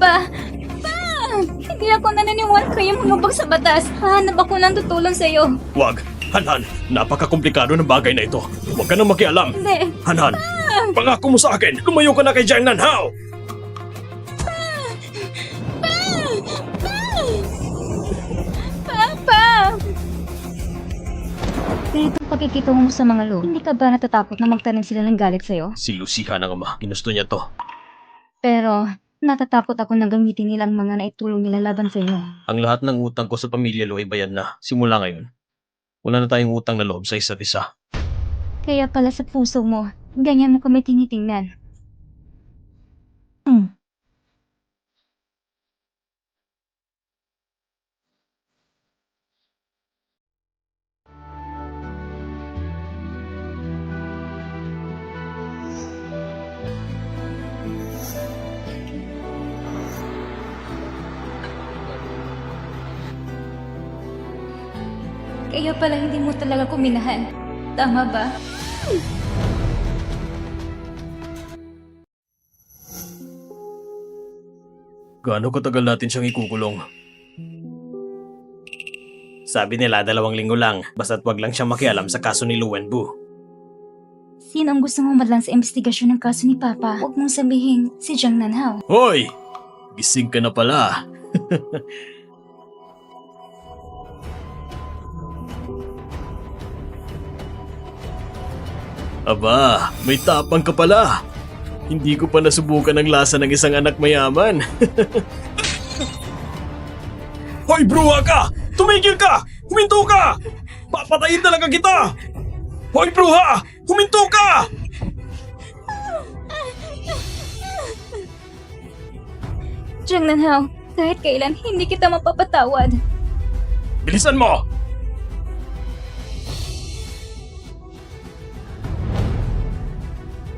Pa! Hindi ako naniniwala kayong humabag sa batas. Hahanap ako ng tutulong sa'yo. Wag! Hanhan, napaka-komplikado ng bagay na ito. Huwag ka nang makialam. Hindi. Hanhan, pangako mo sa akin, lumayo ka na kay Jiang Nanhao! Papa! Ganitong pagkikitungo mo sa mga lo, hindi ka ba natatakot na magtanim sila ng galit sa'yo? Si Lucia ang ama, ginusto niya to. Pero, natatakot ako na gamitin nila ang mga naitulong nila laban sa'yo. Ang lahat ng utang ko sa pamilya Lo ay bayad na. Simula ngayon, wala na tayong utang na loob sa isa't isa. Kaya pala sa puso mo, ganyan mo kami tinitingnan. Kaya pala hindi mo talaga kuminahan. Tama ba? Gaano katagal natin siyang ikukulong? Sabi nila 2 linggo lang, basta't wag lang siyang makialam sa kaso ni Lu Wenbu. Sino ang gusto mong madlang sa investigasyon ng kaso ni Papa? Huwag mong sabihin si Jiang Nanhao. Hoy! Gising ka na pala. Aba, may tapang ka pala. Hindi ko pa nasubukan ang lasa ng isang anak mayaman. Hoy, bruha ka! Tumigil ka! Huminto ka! Papatayin talaga kita! Hoy, bruha! Huminto ka! Jiang Nanhao, kahit kailan hindi kita mapapatawad. Bilisan mo!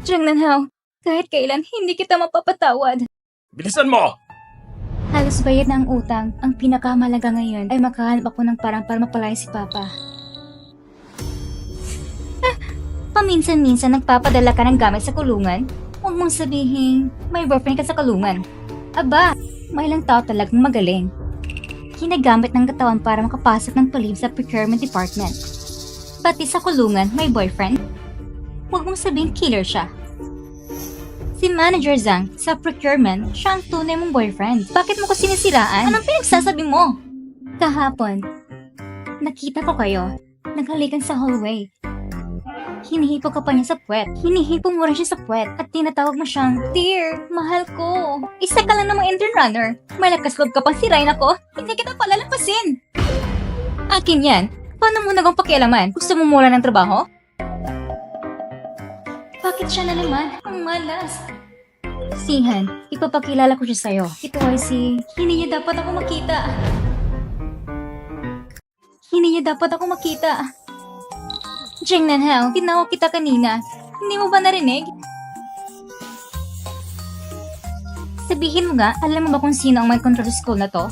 Jiang Nanhao, kahit kailan hindi kita mapapatawad. Bilisan mo! Halos bayad na ang utang. Ang pinakamalaga ngayon ay makahanap ako ng parang para mapalaya si Papa. Paminsan-minsan nagpapadala ka ng gamit sa kulungan? Huwag mong sabihin, may boyfriend ka sa kulungan. Aba, may ilang tao talagang magaling. Ginagamit ng katawan para makapasok ng palib sa procurement department. Pati sa kulungan, may boyfriend? Huwag mong sabihin killer siya. Si Manager Zhang, sa procurement, siya ang tunay mong boyfriend. Bakit mo ko sinisiraan? Anong pinagsasabi mo? Kahapon, nakita ko kayo. Naghalikan sa hallway. Hinihipo ka pa niya sa puwet. Hinihipo mo rin siya sa puwet. At tinatawag mo siyang, Dear, mahal ko. Isa ka lang namang intern runner. May lakas loob ka pang sirain ako. Hindi kita palalampasin. Akin yan. Paano mo nagong pakialaman? Gusto mo mula ng trabaho? Bakit siya na naman? Ang malas. Sihan, ipapakilala ko siya sa'yo. Ito ay si... Hindi niya dapat ako makita. Hindi niya dapat ako makita. Jiang Nanhao, tinawag kita kanina. Hindi mo ba narinig? Sabihin mo nga, alam mo ba kung sino ang may control sa school na to?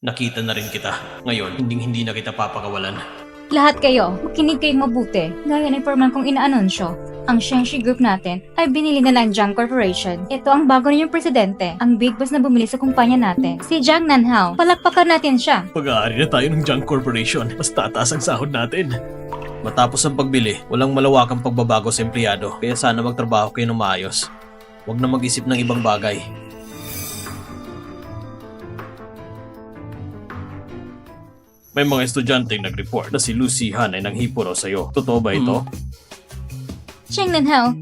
Nakita na rin kita. Ngayon, hindi na kita papakawalan. Lahat kayo, makinig kayong mabuti. Gaya ng informan kong inaanunsyo, ang Shenxi Group natin ay binili na ng Jiang Corporation. Ito ang bago ninyong presidente, ang big boss na bumili sa kumpanya natin, si Jiang Nanhao. Palakpakan natin siya. Pag-aari na tayo ng Jiang Corporation, mas tataas ang sahod natin. Matapos ang pagbili, walang malawakang pagbabago sa empleyado, kaya sana magtrabaho kayo ng maayos. Huwag na mag-isip ng ibang bagay. May mga estudyanteng nag-report na si Lucy Han ay nanghipo raw sa'yo. Totoo ba ito? Jiang Nanhao,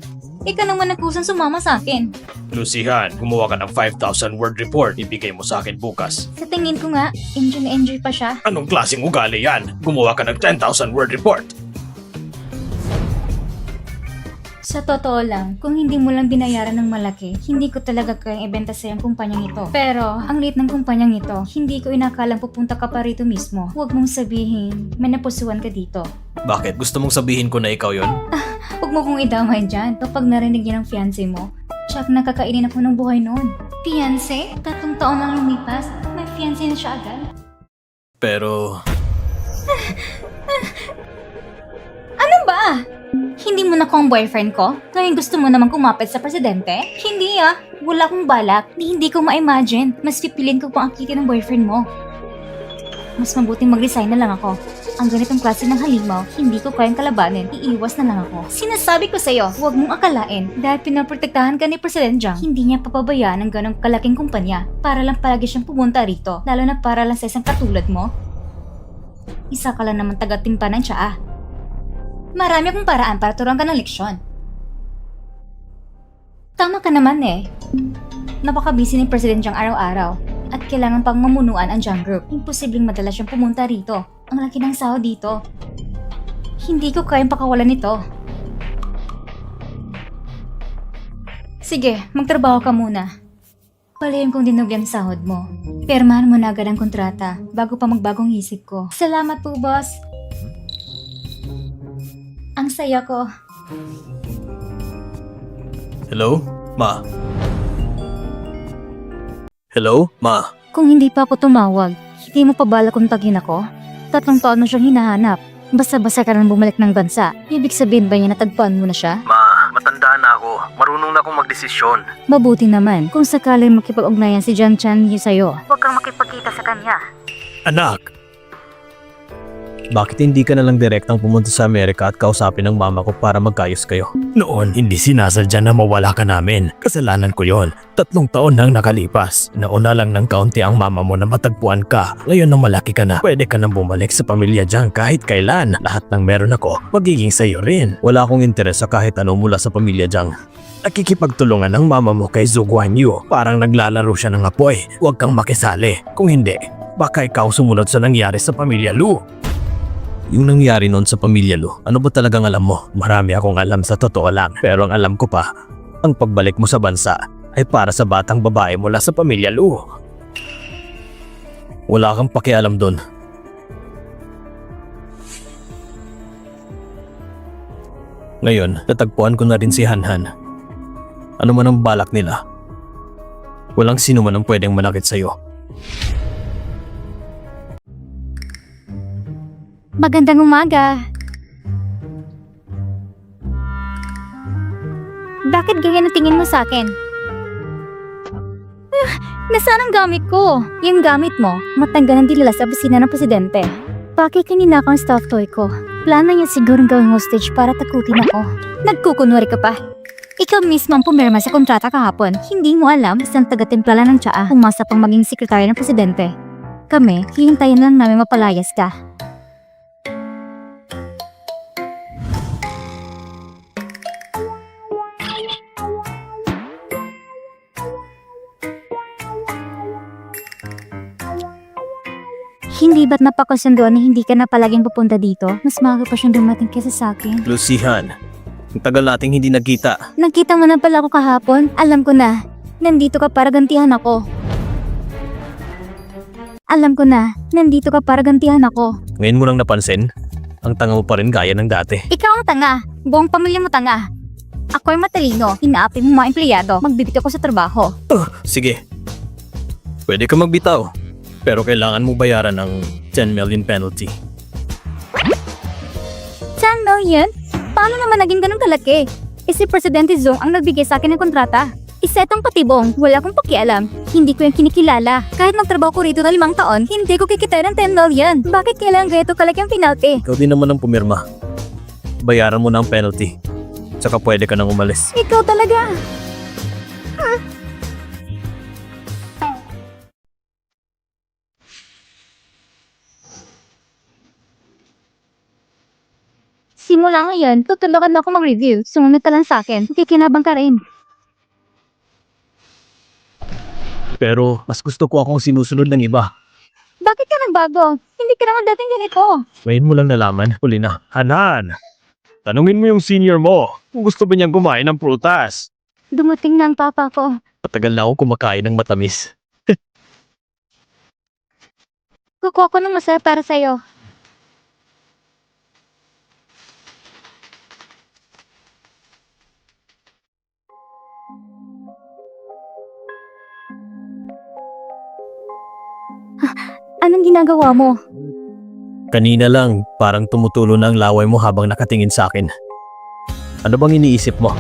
ikaw naman nagkusang sumama sa akin. Lucy Han, gumawa ka ng 5,000 word report. Ibigay mo sa akin bukas. Sa tingin ko nga, enjoy na enjoy pa siya. Anong klaseng ugali yan? Gumawa ka ng 10,000 word report. Sa totoo lang, kung hindi mo lang binayaran ng malaki, hindi ko talaga kayang ibenta sa ang kumpanyang ito. Pero, ang liit ng kumpanyang ito, hindi ko inakalang pupunta ka pa rito mismo. Huwag mong sabihin, may napusuan ka dito. Bakit? Gusto mong sabihin ko na ikaw yon? Huwag mo kong idamay dyan kapag narinig niya ng fiancé mo. Tsak nakakainin ako ng buhay noon. Fiancé? 3 taon lang lumipas, may fiancé na siya agad. Pero... Ano ba? Hindi mo na ko ang boyfriend ko? Ngayon gusto mo naman kumapit sa presidente? Hindi ah. Wala akong balak. Hindi ko ma-imagine. Mas pipilin ko pang akitin ng boyfriend mo. Mas mabuting mag-resign na lang ako. Ang ganitong klase ng halimaw, hindi ko kayang kalabanin. Iiwas na lang ako. Sinasabi ko sa'yo, huwag mong akalain dahil pinaprotektahan ka ni President Jiang, hindi niya papabayaan ng ganong kalaking kumpanya para lang palagi siyang pumunta rito, lalo na para lang sa isang katulad mo. Isa ka lang naman taga-timpa ng tsaa. Marami akong paraan para turuan ka ng leksyon. Tama ka naman eh. Napaka-busy ni President Jiang araw-araw at kailangan pang mamunuan ang Jiang Group. Imposibleng madalas siyang pumunta rito. Ang laki ng sahod dito. Hindi ko kayang pakawalan nito. Sige, magtrabaho ka muna. Palayan kong dinugyan sahod mo. Pirmahan mo na agad ang kontrata bago pa magbagong isip ko. Salamat po, boss. Ang saya ko. Hello? Ma? Hello? Ma? Kung hindi pa ako tumawag, hindi mo pa bala kontakin ako? 3 taon na siyang hinahanap. Basta-basta ka nang bumalik ng bansa. Ibig sabihin ba niya natagpuan mo na siya? Ma, matanda na ako. Marunong na akong magdesisyon. Mabuti naman kung sakaling makipag-ugnayan si Jiang Chan sa'yo. Huwag kang makipagkita sa kanya. Anak! Bakit hindi ka na lang direktang pumunta sa Amerika at kausapin ng mama ko para magkayos kayo? Noon, hindi sinasadya na mawala ka namin. Kasalanan ko yon. 3 taon nang nakalipas. Nauna lang ng kaunti ang mama mo na matagpuan ka. Ngayon nang malaki ka na, pwede ka nang bumalik sa pamilya Jiang kahit kailan. Lahat ng meron ako, magiging sa'yo rin. Wala akong interes sa kahit ano mula sa pamilya Jiang. Nakikipagtulungan ng mama mo kay Zhu Guanyu. Parang naglalaro siya ng apoy. Huwag kang makisali. Kung hindi, baka ikaw sumunod sa nangyari sa pamilya Lu. Yung nangyari noon sa pamilya Lu, ano ba talagang alam mo? Marami akong alam sa totoo lang. Pero ang alam ko pa, ang pagbalik mo sa bansa ay para sa batang babae mula sa pamilya Lu. Wala kang pakialam doon. Ngayon, natagpuan ko na rin si Hanhan. Ano man ang balak nila, walang sino man ang pwedeng manakit sa'yo. Magandang umaga. Bakit ganyan ang tingin mo sa akin? Nasaan ang gamit ko? Yung gamit mo, matanggal ng dilala sa opisina ng presidente. Bakit kanina ako ang stuffed toy ko? Plano niya sigurong gawing hostage para takutin ako. Nagkukunwari ka pa. Ikaw mismo ang pumirma sa kontrata kahapon. Hindi mo alam isang taga-timplala ng tsaa umasa pang maging sekretary ng presidente. Kami, hihintayin lang namin mapalayas ka. Hindi ba't napakasunduan na hindi ka na palaging pupunta dito? Mas maaga pa siyang dumating kesa sa akin. Lucihan, ang tagal nating hindi nagkita. Nakita mo na pala ako kahapon? Alam ko na. Nandito ka para gantihan ako. Alam ko na. Nandito ka para gantihan ako. Ngayon mo lang napansin, ang tanga mo pa rin gaya ng dati. Ikaw ang tanga. Buong pamilya mo tanga. Ako'y matalino. Inaapi mo mga empleyado. Magbibig ako sa trabaho. Sige, pwede ka magbitaw. Pero kailangan mo bayaran ng 10 million penalty. 10 million? Paano naman naging ganun kalaki? Si Presidente Zhong ang nagbigay sa akin ng kontrata. Isa itong patibong, wala akong pakialam. Hindi ko yung kinikilala. Kahit magtrabaho ko rito na 5 taon, hindi ko kikita ng 10 million. Bakit kailangan ganito kalaki ang penalty? Ikaw din naman ang pumirma. Bayaran mo na ang penalty. Tsaka pwede ka nang umalis. Ikaw talaga. Simula ngayon, tutulungan mo ako mag-review. Sumunod ka lang sa akin. Kikinabang ka rin. Pero mas gusto ko akong sinusunod ng iba. Bakit ka nagbago? Hindi ka naman dating ganito. Ngayon mo lang nalaman, huli na. Hanan, tanungin mo yung senior mo kung gusto ba niyang kumain ng prutas. Dumating na ang papa ko. Matagal na ako kumakain ng matamis. Kukuha ko ng masaya para sa'yo. Anong ginagawa mo? Kanina lang, parang tumutulo na ang laway mo habang nakatingin sa akin. Ano bang iniisip mo?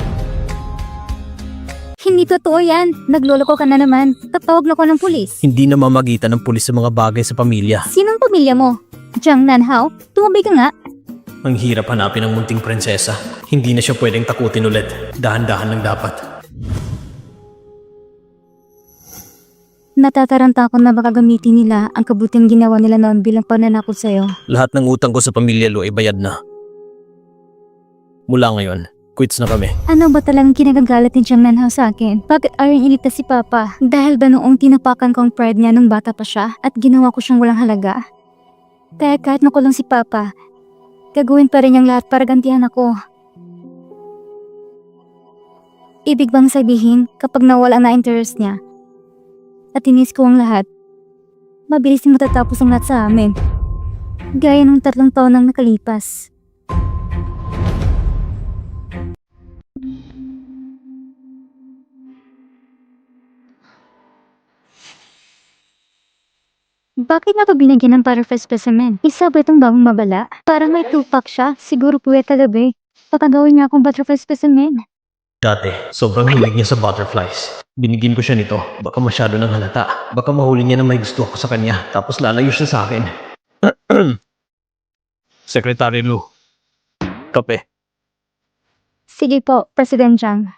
Hindi totoo yan. Nagloloko ka na naman. Tatawag na ko ng pulis. Hindi na mamagitan ng pulis sa mga bagay sa pamilya. Sinong pamilya mo? Jiang Nanhao? Tumabay ka nga. Ang hirap hanapin ng munting prinsesa. Hindi na siya pwedeng takutin ulit. Dahan-dahan lang dapat. Natataranta ako na baka gamitin nila ang kabutihang ginawa nila noon bilang pananakot sa'yo. Lahat ng utang ko sa pamilya Lu ay bayad na. Mula ngayon, quits na kami. Ano ba talagang kinagagalat ni Jiang Nanhao sa akin? Bakit ayaw iligtas si Papa? Dahil ba noong tinapakan ko ang pride niya nung bata pa siya at ginawa ko siyang walang halaga? Kaya kahit makulong si Papa, gagawin pa rin niyang lahat para gantihan ako. Ibig bang sabihin kapag nawala na interest niya at inis ko ang lahat, mabilis na matatapos ang lahat sa amin. Gaya ng 3 taon nang nakalipas. Bakit nga ito binigyan ng para first specimen? Isa ba itong bagong mabala? Parang may 2-pack siya. Siguro puweta gabi. Patagawin niya akong butterfly specimen. Dati, sobrang hilig niya sa butterflies. Binigyan ko siya nito. Baka masyado nang halata. Baka mahuli niya na may gusto ako sa kanya. Tapos lalayo siya sa akin. Secretary Lu. Kape. Sige po, President Jiang.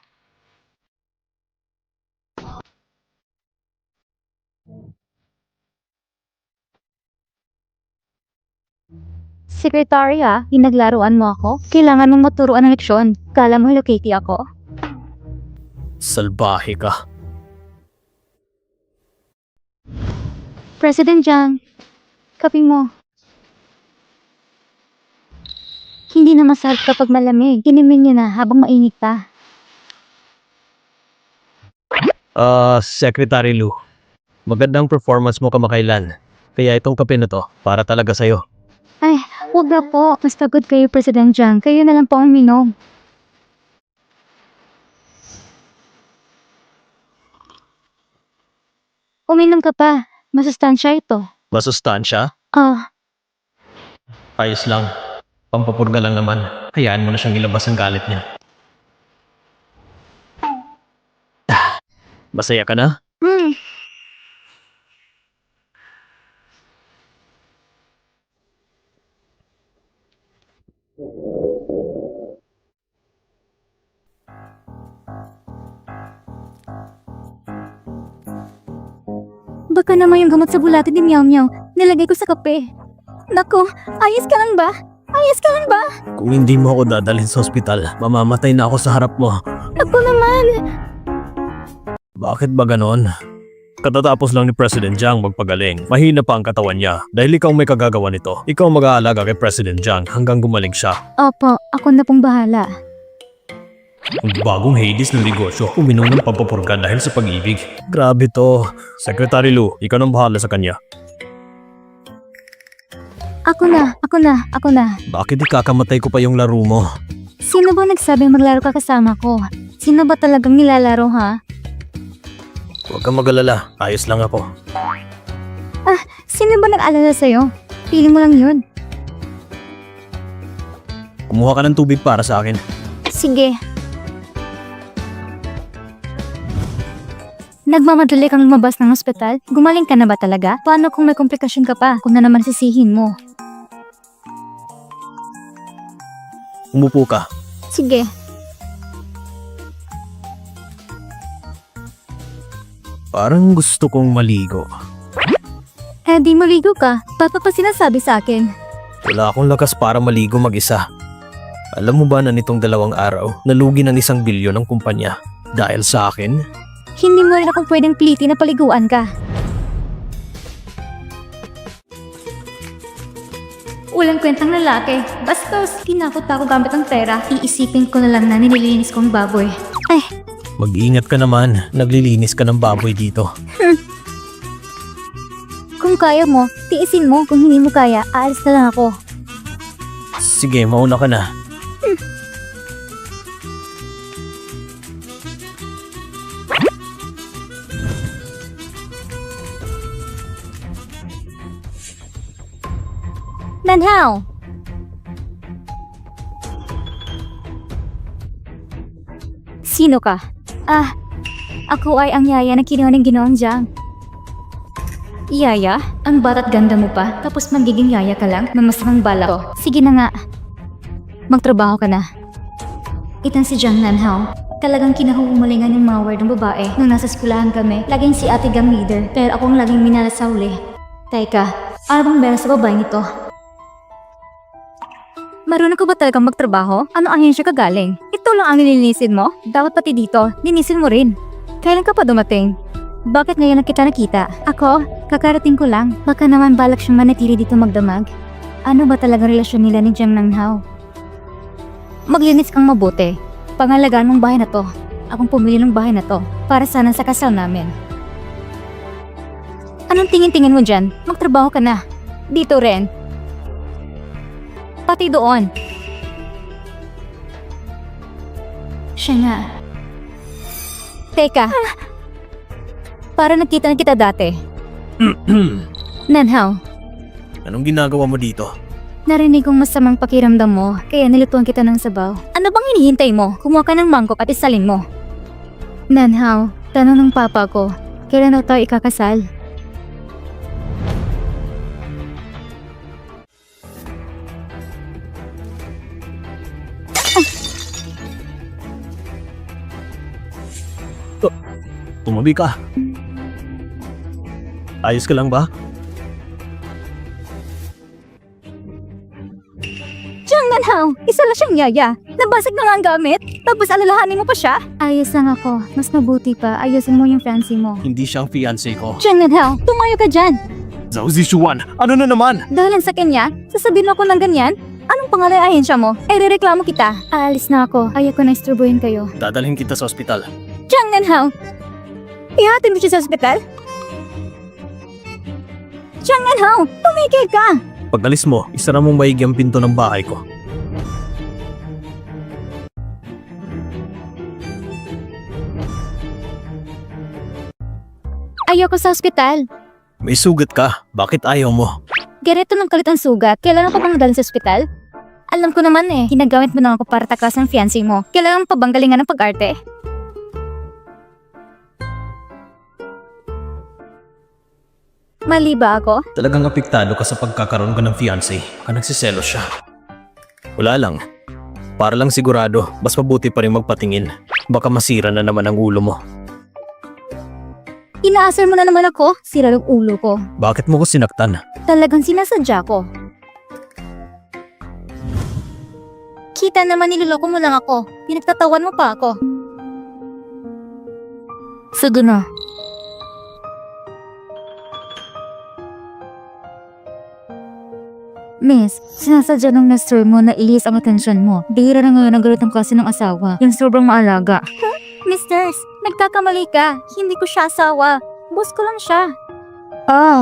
Secretary pinaglaruan mo ako? Kailangan mong maturuan ng leksyon. Kala mo Hello Kitty ako? Salbahe ka. President Jiang, kape mo. Hindi na masarap kapag malamig. Inumin niyo na habang mainit pa. Secretary Lu. Magandang performance mo kamakailan. Kaya itong kape na to, para talaga sa'yo. Ay, huwag na po. Mas pagod kayo, President Jiang. Kayo na lang po ang minom. Uminom ka pa. Masustansya ito. Masustansya? Ayos lang. Pampapurga lang naman. Hayaan mo na siyang ilabas ang galit niya. Masaya ka na? Baka naman yung gamot sa bulate ni Meow Meow. Nilagay ko sa kape. Naku, ayos ka lang ba? Ayos ka lang ba? Kung hindi mo ako dadalhin sa ospital, mamamatay na ako sa harap mo. Ako naman. Bakit ba ganon? Katatapos lang ni President Jiang magpagaling. Mahina pa ang katawan niya. Dahil ikaw may kagagawa nito, ikaw mag-aalaga kay President Jiang hanggang gumaling siya. Opo, ako na pong bahala. Ang bagong Hades ng negosyo, uminom ng pampapurga dahil sa pag-ibig. Grabe to. Secretary Lu, ikaw nang bahala sa kanya. Ako na. Bakit ikakamatay ko pa yung laro mo? Sino ba nagsabing maglaro ka kasama ko? Sino ba talagang nilalaro ha? Huwag kang mag-alala, ayos lang ako. Sino ba nag-alala sa'yo? Feeling mo lang yun. Kumuha ka ng tubig para sa akin. Sige. Nagmamadali kang lumabas ng ospital? Gumaling ka na ba talaga? Paano kung may komplikasyon ka pa? Kung na naman sisihin mo? Umupo ka. Sige. Parang gusto kong maligo. Di maligo ka. Papa pa sinasabi sa akin. Wala akong lakas para maligo mag-isa. Alam mo ba na nitong 2 araw, nalugi ng 1 bilyon ang kumpanya? Dahil sa akin? Hindi mo rin akong pwedeng pilitin na paliguan ka. Walang kwentang lalaki. Bastos, tinakot ako gamit ang pera. Iisipin ko na lang na nililinis kong baboy. Mag-ingat ka naman, naglilinis ka ng baboy dito. Kung kaya mo, tiisin mo. Kung hindi mo kaya, aalis na lang ako. Sige, mauna ka na. Nanhao! Sino ka? Ako ay ang yaya na kinuha ng Ginoong Jiang. Yaya? Ang bata't ganda mo pa, tapos magiging yaya ka lang? May masamang bala ko. Sige na nga. Magtrabaho ka na. Itang si Jiang Nanhao. Talagang kinahuhumalingan ng mga word ng babae nung nasa eskulahan kami. Laging si ate gang leader, pero ako ang laging minala sa uli. Teka, ano bang meron sa babaeng ito? Marunong ka ba talagang magtrabaho? Ano ahensya ka galing? Ito lang ang nilinisin mo? Dapat pati dito, linisin mo rin. Kailan ka pa dumating? Bakit ngayon na kita nakita? Ako, kakarating ko lang. Baka naman balak siyang manatili dito magdamag. Ano ba talagang relasyon nila ni Jiang Nanghao? Maglinis kang mabuti. Pangalagaan mong bahay na to. Akong pumili ng bahay na to para sana sa kasal namin. Anong tingin-tingin mo dyan? Magtrabaho ka na. Dito rin. Pati doon. Siya nga. Teka. Para nakita na kita dati. Nanhao, Anong ginagawa mo dito? narinig kong masamang pakiramdam mo, kaya nilutuan kita ng sabaw. Ano bang hinihintay mo? Kumuha ka ng mangkok at isalin mo. Nanhao, tanong ng papa ko, kailan daw tayo ikakasal? Tumabi ka. Ayos ka lang ba? Jiang Nanhao, isa lang siyang yaya. Nabasag na nga ang gamit, tapos alalahanin mo pa siya? Ayos lang ako. Mas mabuti pa, ayusin mo yung fancy mo. Hindi siyang fiancé ko. Jiang Nanhao, tumayo ka dyan. Zhao Zishuan, ano na naman? Dahil sa kanya, sasabihin mo ako ng ganyan? Anong pangalan ng ahensya mo? Rereklamo kita. Aalis na ako. Ayoko na isturbuhin kayo. Dadalhin kita sa ospital. Jiang Nanhao, ihatid mo siya sa ospital? Jiang Nanhao, tumigil ka! Pag-alis mo, isara mong maigi ang pinto ng bahay ko. Ayoko sa ospital. May sugat ka. Bakit ayaw mo? Ganito ng kalit ang sugat. Kailangan pa bang dalhin sa ospital? Alam ko naman ginagamit mo lang ako para takas ng fiancé mo. Kailangan pa bang galingan ng pag-arte? Mali ba ako? Talagang apektado ka sa pagkakaroon ka ng fiancé. Ka nagsiselos siya. Wala lang. Para lang sigurado, mas mabuti pa rin magpatingin. Baka masira na naman ang ulo mo. Inaasar mo na naman ako. Sira yung ulo ko. Bakit mo ko sinaktan? Talagang sinasadya ko. Kita naman niloloko mo lang ako. Pinagtatawan mo pa ako. Sige na. Miss, sinasadya ng nurse mo na ilis ang atensyon mo. Bihira na ngayon ang galit ng klase ng asawa. Yung sobrang maalaga. Miss Nurse, nagkakamali ka. Hindi ko siya asawa. Boss ko lang siya.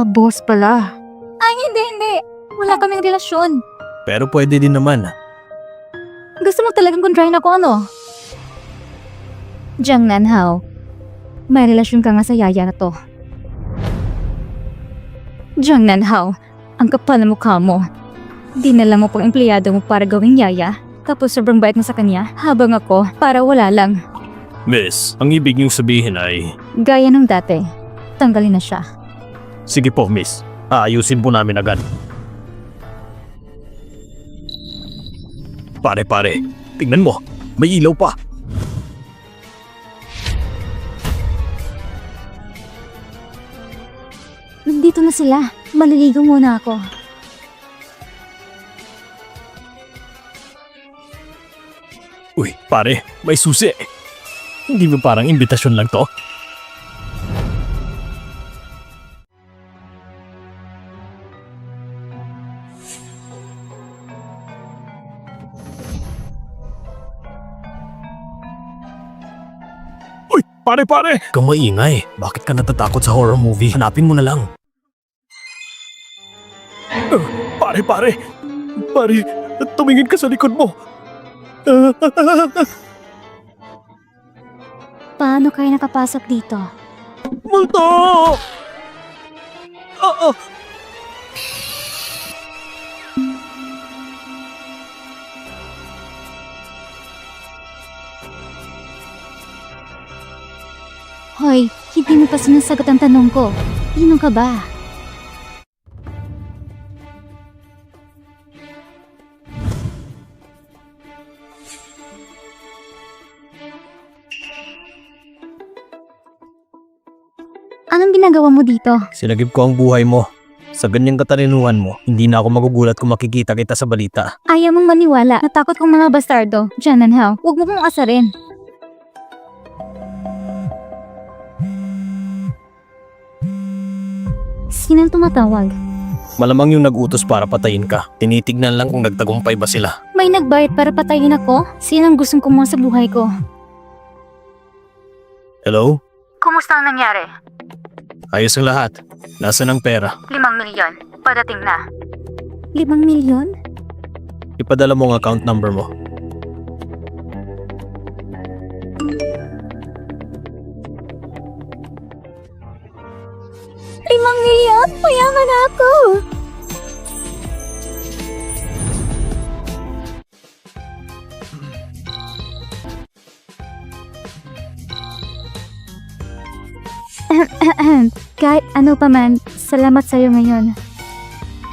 Boss pala. Ay, hindi. Wala kaming relasyon. Pero pwede din naman. Gusto mo talagang kontrahin ako, ano? Jiang Nanhao, may relasyon ka nga sa yaya na to. Jiang Nanhao, ang kapal na mukha mo. Dinala mo pang empleyado mo para gawing yaya, tapos sobrang bait mo sa kanya, habang ako, para wala lang. Miss, ang ibig niyong sabihin ay... Gaya nung dati, tanggalin na siya. Sige po, miss. Aayusin po namin agad. Pare, tingnan mo. May ilaw pa. Nandito na sila. Maliligo muna ako. Uy, pare, may susi. Hindi ba parang imbitasyon lang to? Uy, pare! Kung maingay, bakit ka natatakot sa horror movie? Hanapin mo na lang. Pare! Pare, tumingin ka sa likod mo. Paano kayo nakapasok dito? Multo! Hoy, hindi mo pa sinasagot ang tanong ko. Sino ka ba? Anong ginagawa mo dito? Sinagip ko ang buhay mo. Sa ganyang katalinuhan mo, hindi na ako magugulat kung makikita kita sa balita. Ayaw mong maniwala. Natakot kong mga bastardo. Jan and Hao, huwag mo kong asarin. Sinang tumatawag? Malamang yung nag-utos para patayin ka. Tinitignan lang kung nagtagumpay ba sila. May nagbayad para patayin ako? Sinang gustong kumuha sa buhay ko? Hello? Kumusta ang nangyari? Ayos ang lahat. Nasaan ang pera? 5 milyon. Padating na. 5 milyon? Ipadala mo ang account number mo. Limang milyon? Mayaman na ako! Kahit ano pa man, salamat sa'yo ngayon.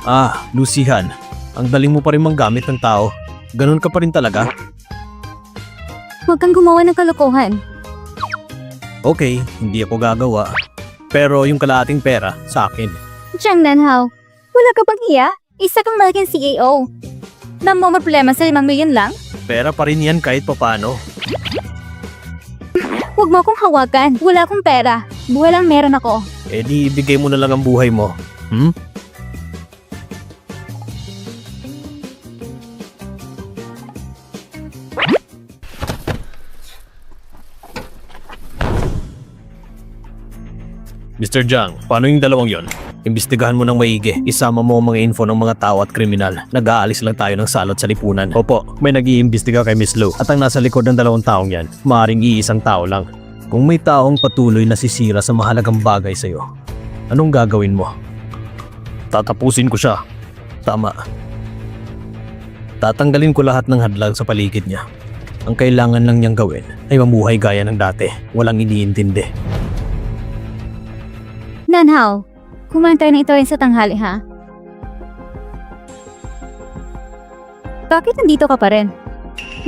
Ah, Lucihan. Ang daling mo pa rin manggamit ng tao. Ganun ka pa rin talaga? Huwag kang gumawa ng kalokohan. Okay, hindi ako gagawa. Pero yung kalahating pera, sa akin. Jiang Nanhao, wala ka bang iya? Isa kang malaking CEO. Mo problema sa 5 milyon lang? Pera pa rin yan kahit papano. Huwag mo akong hawakan. Wala akong pera. Buhay lang meron ako. Eh di ibigay mo na lang ang buhay mo. Hmm? Mr. Jiang, paano yung dalawang yon? Imbestigahan mo ng maigi. Isama mo ang mga info ng mga tao at kriminal. Nag-aalis lang tayo ng salot sa lipunan. Opo, may nag-iimbestiga kay Miss Lu. At ang nasa likod ng dalawang taong yan, maaaring iisang tao lang. Kung may taong patuloy na sisira sa mahalagang bagay sa'yo, anong gagawin mo? Tatapusin ko siya. Tama. Tatanggalin ko lahat ng hadlang sa paligid niya. Ang kailangan lang niyang gawin ay mamuhay gaya ng dati. Walang iniintindi. Nanhao, kumain tayo ng ito sa tanghali ha? Bakit nandito ka pa rin?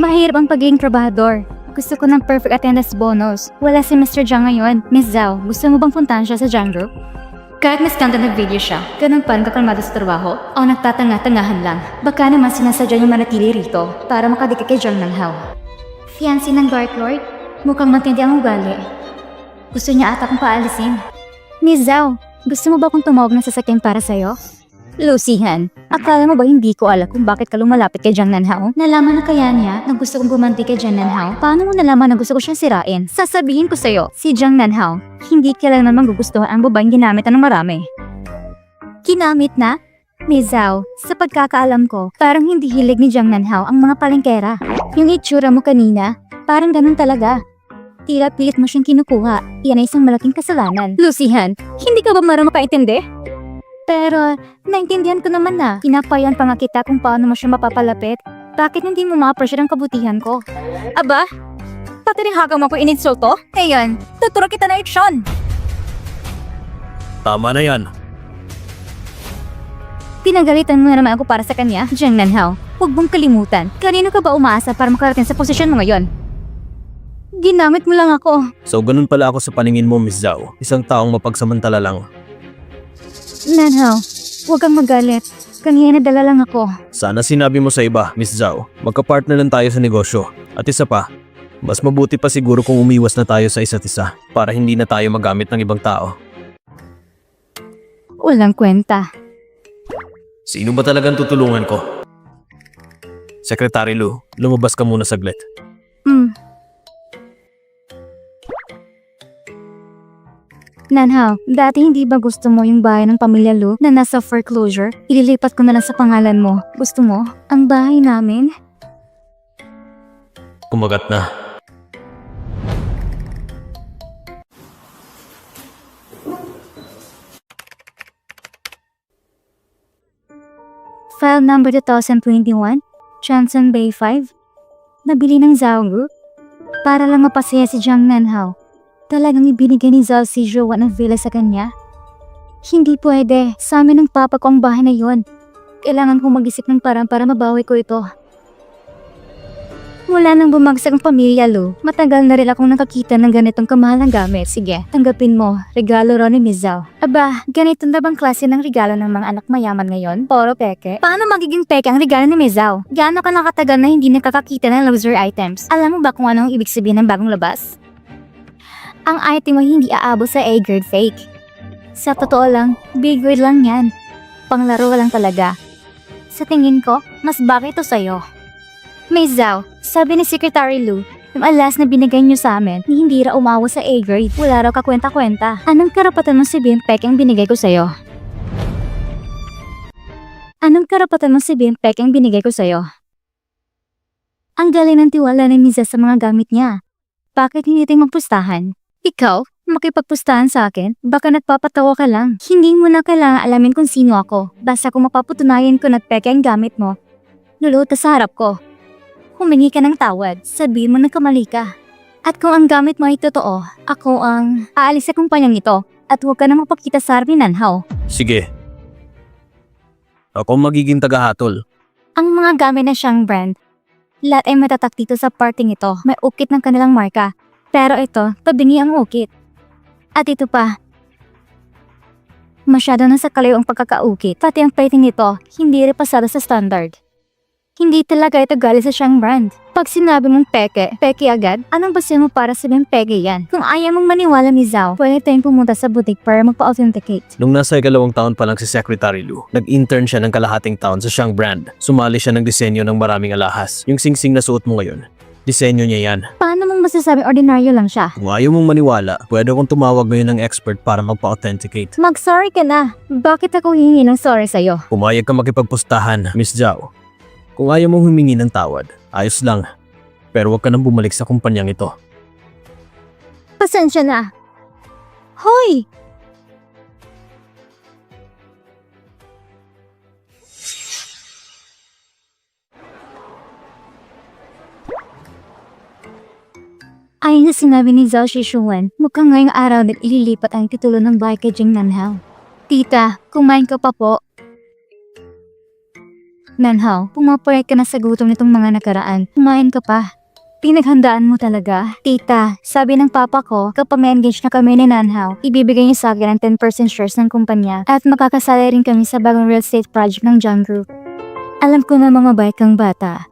Mahirap ang pagiging trabahador. Gusto ko ng perfect attendance bonus. Wala si Mr. Jiang ngayon. Miss Zhao, gusto mo bang puntahan siya sa Jiang Group? Kahit mas ganda ng video siya, ganun pa rin kakalmado sa trabaho o nagtatanga-tangahan lang. Baka naman sinasadya niya manatili rito para makadikit kay Jiang Nanhao. Fiancé ng Dark Lord? Mukhang matindi ang ugali. Gusto niya ata kong paalisin. Miss Zhao, gusto mo ba kong tumawag ng sasakyan para sa'yo? Lucihan, akala mo ba hindi ko alam kung bakit ka lumalapit kay Jiang Nanhao? Nalaman na kaya niya na gusto kong gumanti kay Jiang Nanhao? Paano mo nalaman na gusto ko siyang sirain? Sasabihin ko sa'yo, si Jiang Nanhao, hindi kailangan magugustuhan ang babaeng ginamit ng marami. Ginamit na? Miss Zhao, sa pagkakaalam ko, parang hindi hilig ni Jiang Nanhao ang mga palengkera. Yung itsura mo kanina, parang ganun talaga. Tila pilit mo siyang kinukuha. Yan ay isang malaking kasalanan. Lucihan, hindi ka ba marunong makaintindi? Pero, naintindihan ko naman na. Pinapayan pa nga kita kung paano mo siya mapapalapit. Bakit hindi mo ma-appreciate ang kabutihan ko? Aba, tatirihagang mo ko ininsulto? Ngayon, tuturo kita na aksyon. Tama na yan. Pinagalitan mo na naman ako para sa kanya, Jiang Nanhao. Huwag mong kalimutan. Kanino ka ba umaasa para makarating sa posisyon mo ngayon? Ginamit mo lang ako. So ganun pala ako sa paningin mo, Miss Zhao. Isang taong mapagsamantala lang. Nanhao, huwag kang magalit. Kanina nadala lang ako. Sana sinabi mo sa iba, Miss Zhao. Magka-partner lang tayo sa negosyo. At isa pa, mas mabuti pa siguro kung umiwas na tayo sa isa't isa para hindi na tayo magamit ng ibang tao. Walang kwenta. Sino ba talagang tutulungan ko? Secretary Lu, lumabas ka muna saglit. Nanhao, dati hindi ba gusto mo yung bahay ng pamilya Lu na nasa foreclosure? Ililipat ko na lang sa pangalan mo. Gusto mo? Ang bahay namin? Kumagat na. File number 2021, Johnson Bay 5. Nabili ng Zhao Group para lang mapasaya si Jiang Nanhao. Talagang ibinigay ni Zal si Joanne ang villa sa kanya? Hindi pwede. Sa amin ng papa ko ang bahay na yon. Kailangan kong mag-isip ng parang para mabawi ko ito. Wala nang bumagsak ang pamilya, Lou. Matagal na rin akong nakakita ng ganitong kamahalang gamit. Sige, tanggapin mo. Regalo ron ni Miss Zhao. Aba, ganito na bang klase ng regalo ng mga anak mayaman ngayon? Puro peke? Paano magiging peke ang regalo ni Miss Zhao? Gaano ka nakatagal na hindi nakakakita ng luxury items? Alam mo ba kung anong ibig sabihin ng bagong labas? Ang item mo hindi aabot sa A-grade fake. Sa totoo lang, B-grade lang yan. Panglaro lang talaga. Sa tingin ko, mas bagay ito sa'yo. Miss Zhao, sabi ni Secretary Lou, yung alas na binigay niyo sa amin, hindi raw umawa sa A-grade. Wala raw kakwenta-kwenta. Anong karapatan mong sabihin peke ang binigay ko sa'yo? Anong karapatan mong sabihin peke ang binigay ko sa'yo? Ang galing ng tiwala ni Miss Zhao sa mga gamit niya. Bakit hindi tayo magpustahan? Ikaw, makipagpustahan sa akin? Baka nagpapatawa ka lang. Hindi mo na kailangan alamin kung sino ako. Basta kung mapapatunayan ko na peke ang gamit mo, lulutas sa harap ko. Humingi ka ng tawad, sabihin mo na kamali ka. At kung ang gamit mo ay totoo, ako ang aalis sa kumpanyang ito at huwag ka na magpakita sa harap ni Nanhao. Sige. Ako magiging tagahatol. Ang mga gamit na siyang brand, lahat ay matatak dito sa parting ito. May ukit ng kanilang marka. Pero ito, tabingi ang ukit. At ito pa, masyado na sa kalayo ang pagkakaukit. Pati ang plating ito, hindi rin pasado sa standard. Hindi talaga ito galing sa siyang brand. Pag sinabi mong peke, peke agad, anong base mo para sabihin peke yan? Kung ayaw mong maniwala ni Zhao, pwede tayong pumunta sa boutique para magpa-authenticate. Nung nasa 2 taon pa lang si Secretary Lou, nag-intern siya ng kalahating taon sa Shang brand. Sumali siya ng disenyo ng maraming alahas. Yung singsing na suot mo ngayon, disenyo niya yan. Paano mong masasabing ordinaryo lang siya? Kung ayaw mong maniwala, pwede kong tumawag ngayon ng expert para magpa-authenticate. Mag-sorry ka na. Bakit ako hihingi ng sorry sa'yo? Pumayag ka makipagpustahan, Miss Zhao. Kung ayaw mong humingi ng tawad, ayos lang. Pero huwag ka nang bumalik sa kumpanyang ito. Pasensya na. Hoy! Ayon sa sinabi ni Zhao Shishuan, mukhang ngayong araw din ililipat ang titulo ng bahay kay Jing Nanhao. Tita, kumain ka pa po. Nanhao, pumapayag ka na sa gutom nitong mga nakaraan. Kumain ka pa. Pinaghandaan mo talaga. Tita, sabi ng papa ko, kapag may engage na kami ni Nanhao, ibibigay niya sa akin ang 10% shares ng kumpanya at makakasali rin kami sa bagong real estate project ng Jiang Group. Alam ko na mga bait kang bata.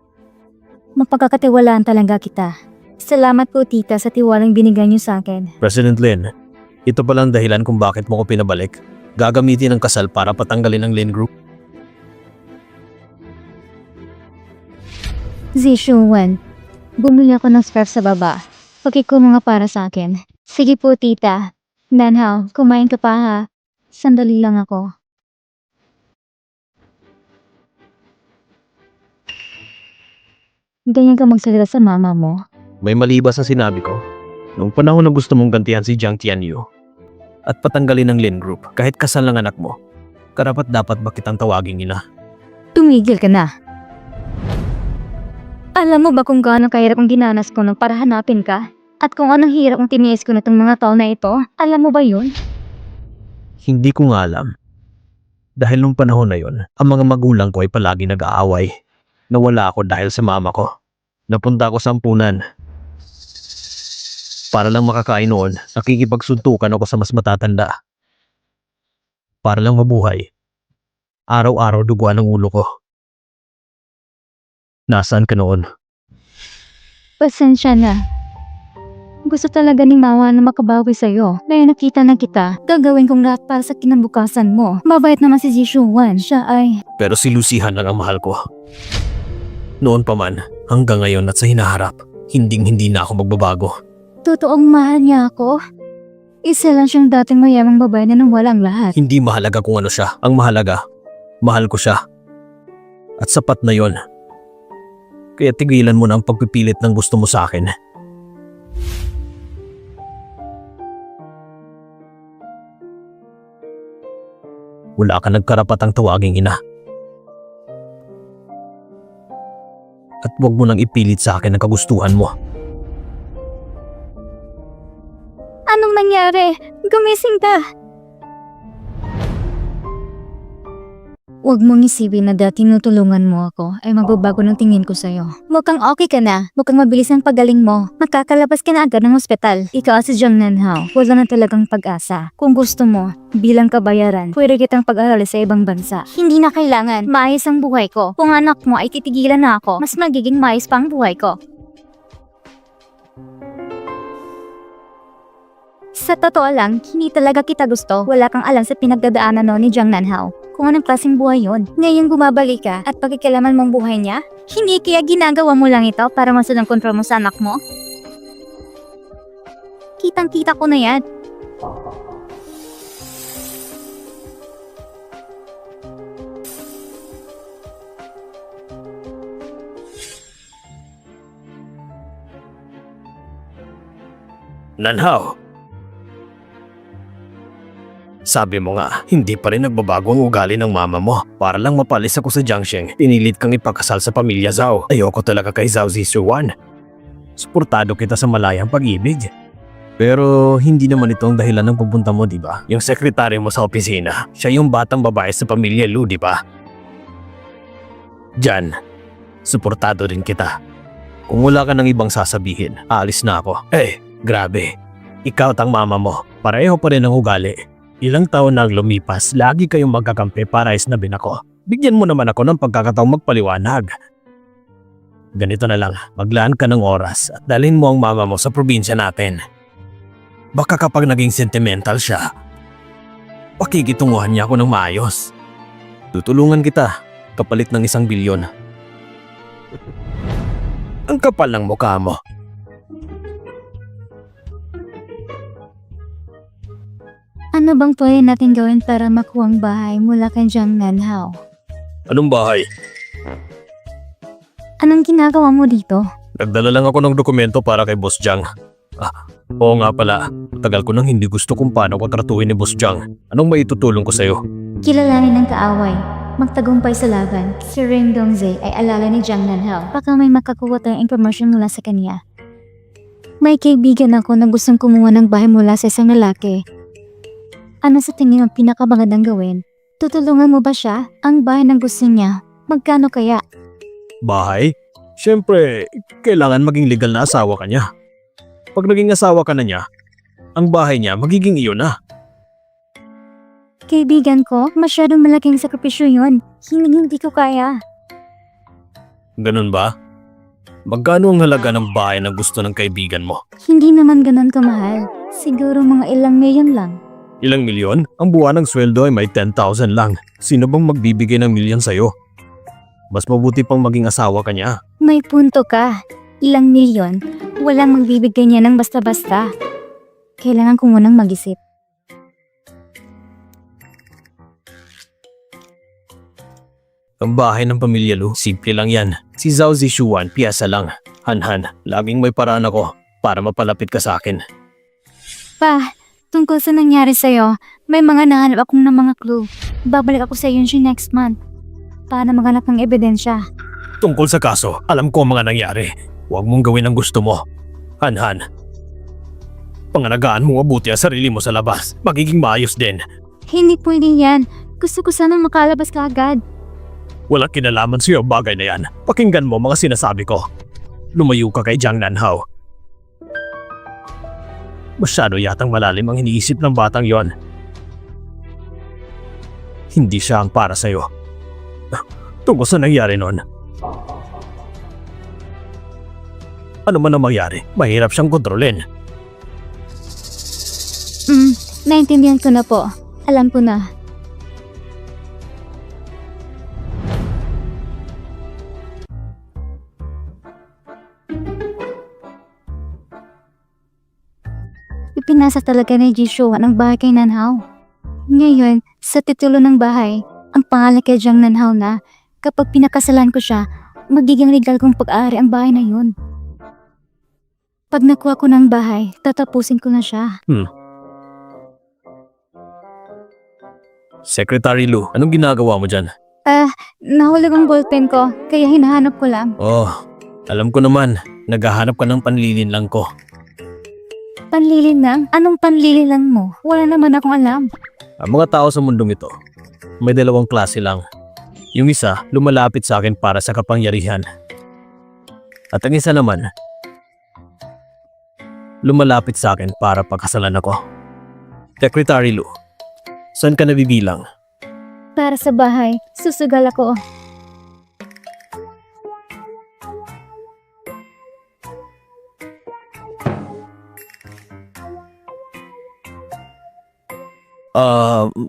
Mapagkakatiwalaan talaga kita. Salamat po tita sa tiwalang binigay niyo sa akin. President Lin, ito palang dahilan kung bakit mo ko pinabalik. Gagamitin ang kasal para patanggalin ang Lin Group. Zishuan, bumili ako ng scarf sa baba. Pagkiko mga para sa akin. Sige po tita. Nanhao, kumain ka pa ha. Sandali lang ako. Ganyan ka magsalita sa mama mo. May mali ba sa sinabi ko? Noong panahon na gusto mong gantihan si Jiang Tianyu at patanggalin ang Lin Group kahit kasal ng anak mo, karapat dapat ba kitang tawaging ina? Tumigil ka na. Alam mo ba kung gaano kahirap ang ginanas ko nung para hanapin ka? At kung anong hirap ang tiniis ko na itong mga taon na ito? Alam mo ba yun? Hindi ko nga alam. Dahil nung panahon na yon, ang mga magulang ko ay palagi nag-aaway. Nawala ako dahil sa mama ko. Napunta ako sa ampunan. Para lang makakain noon, nakikipagsuntukan ako sa mas matatanda. Para lang mabuhay. Araw-araw duguan ang ulo ko. Nasaan ka noon? Pasensya na. Gusto talaga ni Mama na makabawi sa'yo. Dahil nakita na kita, gagawin kong lahat para sa kinabukasan mo. Mabait naman si Zishuan. Siya ay... Pero si Lucihan lang ang mahal ko. Noon pa man, hanggang ngayon at sa hinaharap, hindi na ako magbabago. Totoong mahal niya ako. Isa lang siyang dating mayamang babae na nang walang lahat. Hindi mahalaga kung ano siya. Ang mahalaga, mahal ko siya. At sapat na yon. Kaya tigilan mo na ang pagpipilit ng gusto mo sa akin. Wala ka nagkarapatang tawaging ina. At huwag mo nang ipilit sa akin ang kagustuhan mo. Anong nangyari? Gumising ka! Huwag mong isipin na dati tinutulungan mo ako ay magbabago ng tingin ko sa'yo. Mukhang okay ka na. Mukhang mabilis ang pagaling mo. Makakalabas ka na agad ng ospital. Ikaw si Jung Nanhao. Wala na talagang pag-asa. Kung gusto mo, bilang kabayaran, pwede kitang pag-arali sa ibang bansa. Hindi na kailangan. Maayos ang buhay ko. Kung anak mo ay titigilan na ako, mas magiging maayos pa ang buhay ko. Sa totoo lang, hindi talaga kita gusto. Wala kang alam sa pinagdadaanan no ni Jung Nanhao. Kung anong klaseng buhay yun. Ngayon bumabalik ka at pagkikilaman mong buhay niya? Hindi kaya ginagawa mo lang ito para masunod ang kontrol mo sa anak mo? Kitang-kita ko na yan. Nanhao. Sabi mo nga, hindi pa rin nagbabago ang ugali ng mama mo. Para lang mapalis ako sa Jiangxing, pinilit kang ipakasal sa pamilya Zhao. Ayoko talaga kay Zhao Zishuan. Suportado kita sa malayang pag-ibig. Pero hindi naman ito ang dahilan ng pupunta mo, di ba? Yung sekretary mo sa opisina, siya yung batang babae sa pamilya Lu, di ba? Diyan, suportado rin kita. Kung wala ka ng ibang sasabihin, aalis na ako. Grabe. Ikaw at ang mama mo, pareho pa rin ang ugali. Ilang taon na ang lumipas, lagi kayong magkakampi para isnabin ako. Bigyan mo naman ako ng pagkakataong magpaliwanag. Ganito na lang, maglaan ka ng oras at dalhin mo ang mama mo sa probinsya natin. Baka kapag naging sentimental siya, pakikitunguhan niya ako ng maayos. Tutulungan kita, kapalit ng 1 bilyon. Ang kapal ng mukha mo. Ano bang pwede natin gawin para makuha ang bahay mula kay Jung Nanhao? Anong bahay? Anong ginagawa mo dito? Nagdala lang ako ng dokumento para kay Boss Jiang. Oo nga pala. Tagal ko nang hindi gusto kung paano ko tratuhin ni Boss Jiang. Anong maitutulong ko sa'yo? Kilalanin ng kaaway. Magtagumpay sa laban. Si Ring Dongzhe ay alala ni Jung Nanhao. Baka may makakuha tayong impormasyon mula sa kanya. May kaibigan ako na gustong kumuha ng bahay mula sa isang lalaki. Ano sa tingin mo pinakamagandang gawin? Tutulungan mo ba siya? Ang bahay ng gusto niya. Magkano kaya? Bahay? Siyempre, kailangan maging legal na asawa ka niya. Pag naging asawa ka na niya, ang bahay niya magiging iyo na. Kaibigan ko, masyadong malaking sakripisyo yun. Hindi ko kaya. Ganun ba? Magkano ang halaga ng bahay na gusto ng kaibigan mo? Hindi naman ganun kamahal. Siguro mga ilang milyon lang. Ilang milyon? Ang buwan ng sweldo ay may 10,000 lang. Sino bang magbibigay ng milyon sa'yo? Mas mabuti pang maging asawa ka niya. May punto ka. Ilang milyon? Walang magbibigay niya ng basta-basta. Kailangan ko munang mag-isip. Ang bahay ng pamilya Lu, simple lang yan. Si Zhao Zishuan, piyasa lang. Han, laging may paraan ako para mapalapit ka sa akin. Pa, tungkol sa nangyari sa'yo, may mga nahanap akong ng mga clue. Babalik ako sa Yunji next month para maghanap ng ebidensya. Tungkol sa kaso, alam ko ang mga nangyari. Huwag mong gawin ang gusto mo. Han, pangalagaan mo mabuti ang sarili mo sa labas. Magiging maayos din. Hindi pwede yan. Gusto ko sana makalabas ka agad. Walang kinalaman sa'yo ang bagay na yan. Pakinggan mo mga sinasabi ko. Lumayo ka kay Jung Nanhao. Masyado yatang malalim ang iniisip ng batang yon. Hindi siya ang para sa'yo. Tungkol sa nangyari nun. Ano man ang mangyari, mahirap siyang kontrolin. Naintindihan ko na po. Alam ko na. Ipinasa talaga ni Jishuan ang bahay kay Nanhao. Ngayon, sa titulo ng bahay, ang pangalan kay Jung Nanhao na kapag pinakasalan ko siya, magiging legal kong pag-aari ang bahay na yun. Pag nakuha ko ng bahay, tatapusin ko na siya. Secretary Lu, anong ginagawa mo dyan? Nahulog ang ballpen ko, kaya hinahanap ko lang. Oh, alam ko naman, naghahanap ka ng panlilinlang ko. Panlilinlang? Anong panlilinlang mo? Wala naman akong alam. Ang mga tao sa mundong ito, may dalawang klase lang. Yung isa, lumalapit sa akin para sa kapangyarihan. At ang isa naman, lumalapit sa akin para pagkasalan ako. Secretary Lu, saan ka nabibilang? Para sa bahay, susugal ako.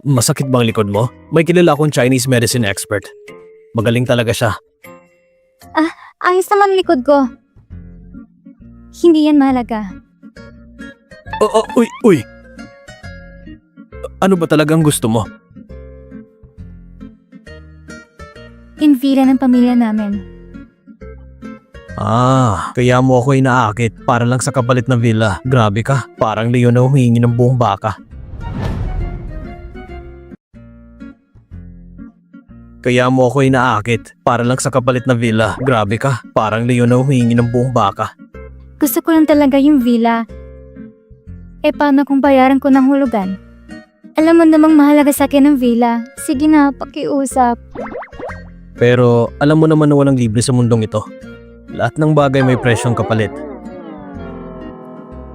Masakit bang likod mo? May kilala akong Chinese medicine expert. Magaling talaga siya. Ayos naman likod ko. Hindi yan mahalaga. Uy! Ano ba talagang gusto mo? Invira ng pamilya namin. Kaya mo ako inaakit para lang sa kapalit na villa. Grabe ka, parang leon na humihingi ng buong baka. Kaya mo ako inaakit para lang sa kapalit na villa. Grabe ka, parang leon na humihingi ng buong baka. Gusto ko lang talaga yung villa. Paano kung bayaran ko ng hulugan? Alam mo namang mahalaga sa akin ang villa. Sige na, pakiusap. Pero alam mo naman na walang libre sa mundong ito. Lahat ng bagay may presyong kapalit.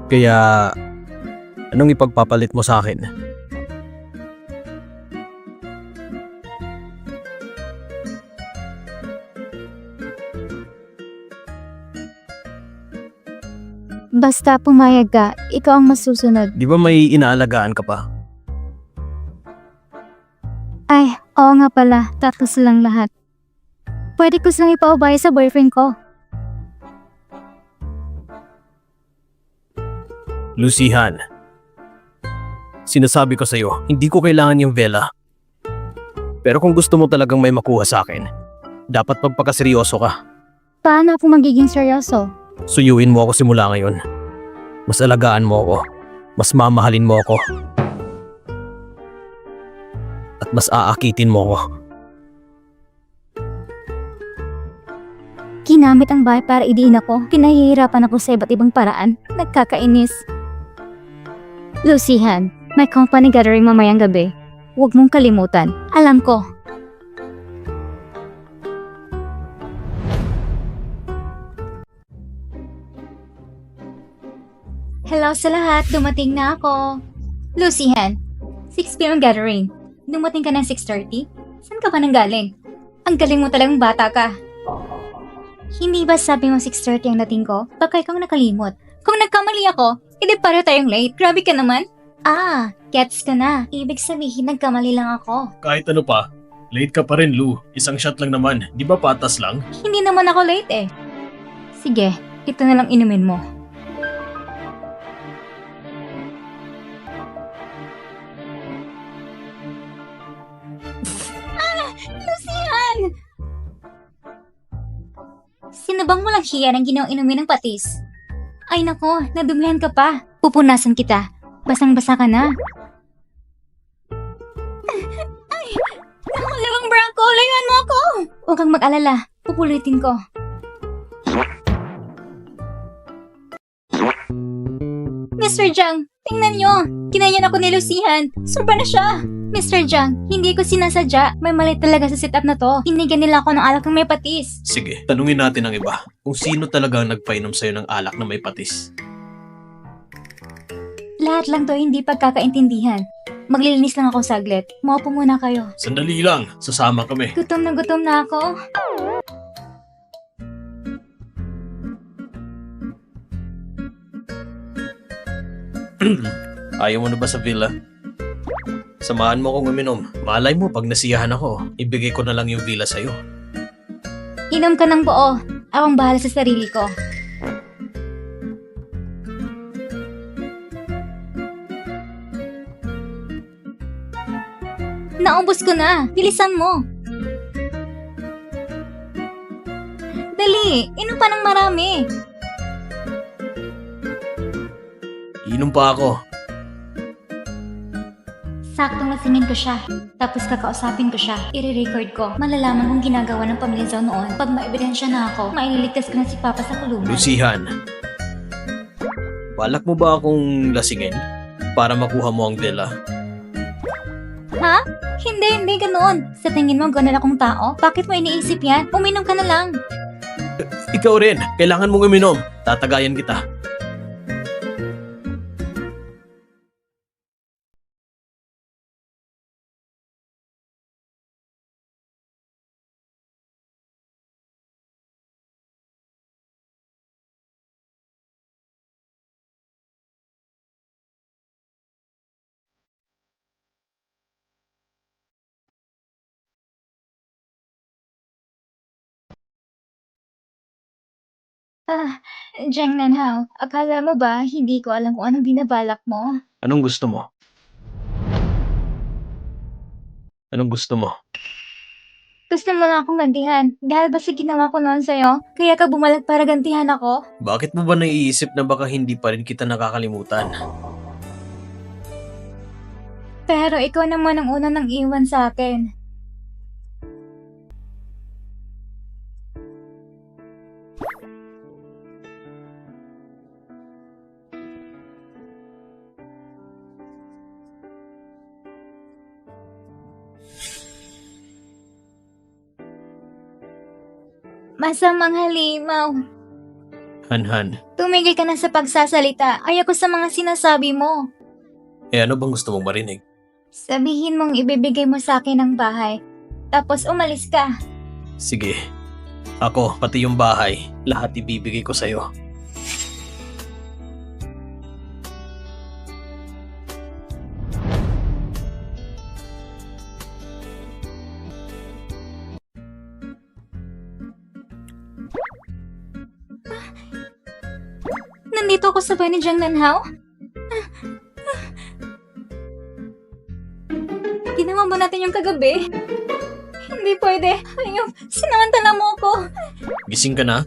Kaya, anong ipagpapalit mo sa akin? Basta pumayag ka, ikaw ang masusunod. Di ba may inaalagaan ka pa? Ay, oo nga pala, tatlo silang lahat. Pwede ko silang ipaubaya sa boyfriend ko. Lucihan, sinasabi ko sa'yo, hindi ko kailangan yung vela. Pero kung gusto mo talagang may makuha sa akin, dapat magpakaseryoso ka. Paano ako magiging seryoso? Suyuin mo ako simula ngayon. Mas alagaan mo ako. Mas mamahalin mo ako. At mas aakitin mo ako. Ginamit ang bahay para idiin ako. Pinahihirapan ako sa iba't ibang paraan. Nagkakainis. Lucihan, may company gathering mamayang gabi. Huwag mong kalimutan. Alam ko. Hello sa lahat, dumating na ako. Lucihan, 6 p.m. gathering. Dumating ka ng 6:30? Saan ka ba nanggaling? Ang galing mo talagang bata ka. Hindi ba sabi mo 6:30 ang dating ko? Baka ikaw nakalimot. Kung nagkamali ako, edi pareho tayong late. Grabe ka naman. Gets ka na. Ibig sabihin nagkamali lang ako. Kahit ano pa, late ka pa rin, Lu. Isang shot lang naman. Di ba patas lang? Hindi naman ako late eh. Sige, ito na lang inumin mo. Lucian! Sino bang walang hiya ng ginawang inumin ng patis? Ay nako, nadumihan ka pa. Pupunasan kita. Basang-basa ka na. Ay! Nakulawang Branko! Layuan mo ako! Huwag kang mag-alala. Pupulitin ko. Mr. Jang, tingnan nyo. Kinayan ako ni Lucihan. Surba na siya. Mr. Jang, hindi ko sinasadya. May mali talaga sa setup na to. Binigyan nila ako ng alak ng may patis. Sige, tanungin natin ang iba. Kung sino talaga ang nagpainom sa'yo ng alak na may patis. Lahat lang to hindi pagkakaintindihan. Maglilinis lang ako saglit. Maupo muna kayo. Sandali lang, sasama kami. Gutom na ako. Ayaw mo na ba sa villa? Samahan mo akong uminom. Malay mo, pag nasiyahan ako, ibigay ko na lang yung villa sa'yo. Inom ka ng buo. Akong bahala sa sarili ko. Naubos ko na. Bilisan mo. Dali, inom pa ng marami. Inom pa ako. Saktong lasingin ko siya. Tapos kakausapin ko siya. I-record ko. Malalaman kung ginagawa ng pamilya Zhao noon. Pag maebidensya na ako, maililigtas ko na si Papa sa kulungan. Lucihan, balak mo ba akong lasingin para makuha mo ang villa? Ha? Hindi ganoon. Sa tingin mo, ganun akong tao? Bakit mo iniisip yan? Uminom ka na lang. Ikaw rin, kailangan mong uminom. Tatagayan kita. Jang Nanhao, akala mo ba hindi ko alam kung anong binabalak mo? Anong gusto mo? Anong gusto mo? Gusto mo na akong gantihan dahil ba sa ginawa ko noon sa'yo? Kaya ka bumalik para gantihan ako? Bakit mo ba naiisip na baka hindi pa rin kita nakakalimutan? Pero ikaw naman ang una nang iwan sa akin. Masamang halimaw. Han, Tumigil ka na sa pagsasalita. Ayoko sa mga sinasabi mo. ano bang gusto mong marinig? Sabihin mong ibibigay mo sa akin ang bahay. Tapos umalis ka. Sige. Ako, pati yung bahay, lahat ibibigay ko sa'yo. Nandito ako sa bahay ni Jiang Nanhao? Ginawa mo natin yung kagabi? Hindi pwede. Ayun, sinamantala mo ako. Gising ka na?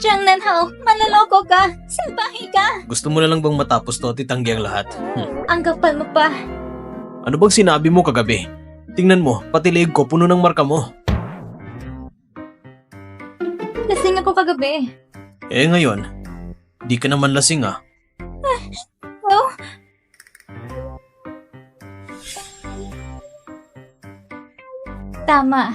Jiang Nanhao, manloloko ka. Salbahe ka. Gusto mo na lang bang matapos to at itanggi ang lahat? Ang kapal mo pa. Ano bang sinabi mo kagabi? Tingnan mo, pati leeg ko puno ng marka mo. Lasing ako kagabi. Ngayon, di ka naman lasing ah. Oh, tama.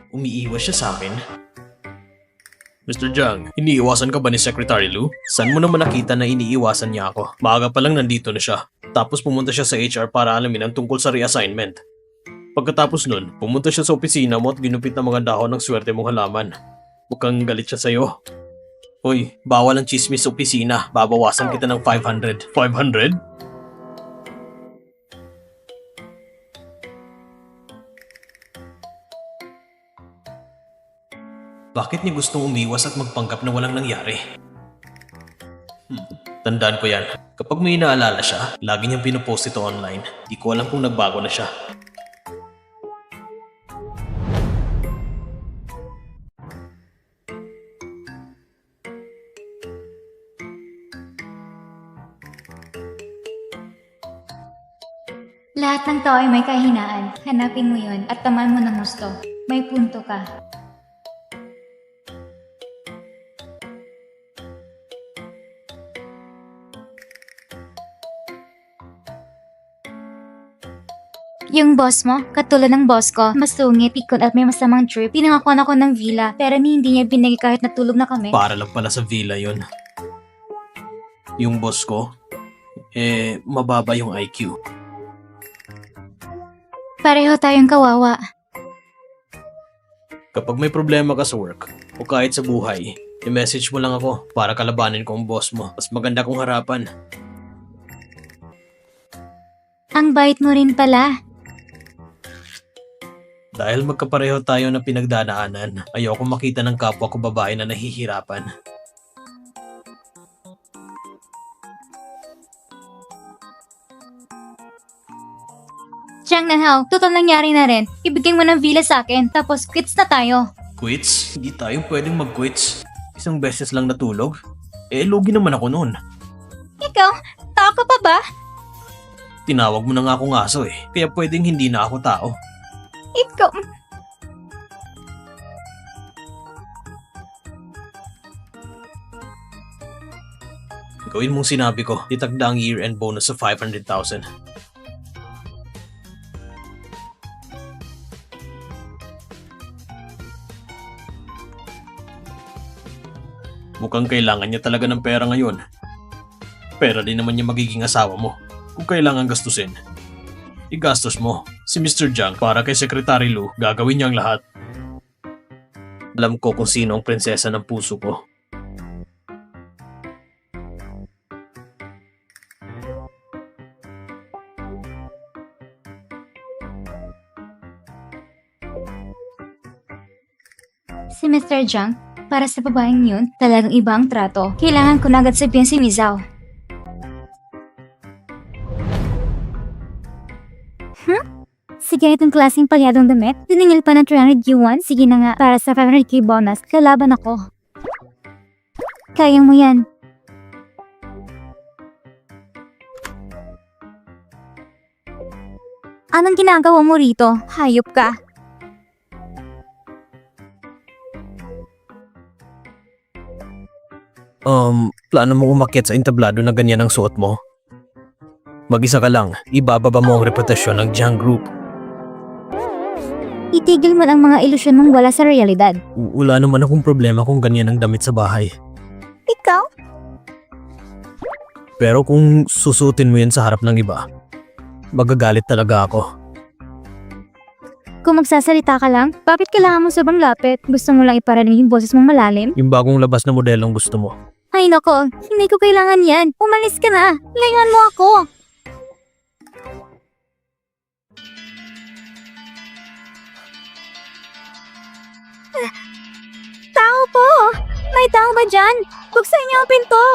Umiiwas siya sa akin. Mr. Jiang, iniiwasan ka ba ni Secretary Lu? Saan mo naman nakita na iniiwasan niya ako? Maaga pa lang nandito na siya. Tapos pumunta siya sa HR para alamin ang tungkol sa reassignment. Pagkatapos nun, pumunta siya sa opisina mo at ginupit na mga dahon ng swerte mong halaman. Mukhang galit siya sa'yo. Hoy, bawal ang chismis sa opisina. Babawasan kita ng 500. 500? Bakit niya gustong umiwas at magpanggap na walang nangyari? Tandaan ko yan. Kapag may inaalala siya, lagi niyang pinupost ito online. Di ko alam kung nagbago na siya. Lahat ng tao ay may kahinaan. Hanapin mo yun at tamaan mo ng gusto. May punto ka. Yung boss mo, katulad ng boss ko, masungit, pikon at may masamang trip. Pinangakuan ako ng villa, pero hindi niya binigay kahit natulog na kami. Para lang pala sa villa yon. Yung boss ko, mababa yung IQ. Pareho tayong kawawa. Kapag may problema ka sa work, o kahit sa buhay, i-message mo lang ako para kalabanin ko ang boss mo. Mas maganda kong harapan. Ang bait mo rin pala. Dahil magkapareho tayo na pinagdanaanan, ayoko makita ng kapwa ko babae na nahihirapan. Jiang Nanhao, total nangyari na rin. Ibigay mo ng villa sa akin, tapos quits na tayo. Quits? Hindi tayo pwedeng mag-quits. Isang beses lang natulog? Lugi naman ako noon. Ikaw, tao ka pa ba? Tinawag mo na nga akong aso eh, kaya pwedeng hindi na ako tao. Ikaw... Gawin mong sinabi ko, itagda ang year-end bonus sa 500,000. Mukhang kailangan niya talaga ng pera ngayon. Pera din naman niya magiging asawa mo. Kung kailangan gastusin, igastos mo. Si Mr. Jiang para kay Secretary Lu, gagawin niya ang lahat. Alam ko kung sino ang prinsesa ng puso ko. Si Mr. Jiang, para sa babaeng yun, talagang iba ang trato. Kailangan ko na agad sabihin si Mizao. Sige, itong klaseng palyadong damit. Tiningil pa ng 300 yuan. Sige na nga, para sa 500k bonus, kalaban ako. Kaya mo yan. Anong ginagawa mo rito? Hayop ka. Plano mo umakyat sa entablado na ganyan ang suot mo? Mag-isa ka lang, ibababa mo ang reputasyon ng Jiang Group. Itigil mo ang mga ilusyon mong wala sa realidad. Wala naman akong problema kung ganyan ang damit sa bahay. Ikaw? Pero kung susutin mo yan sa harap ng iba, magagalit talaga ako. Kung magsasalita ka lang, bakit kailangan mo sobrang lapit? Gusto mo lang iparinig yung boses mong malalim? Yung bagong labas na modelong gusto mo. Ay nako, hindi ko kailangan yan. Umalis ka na. Layuan mo ako. Tao po! May tao ba dyan? Buksan niyo ang pinto!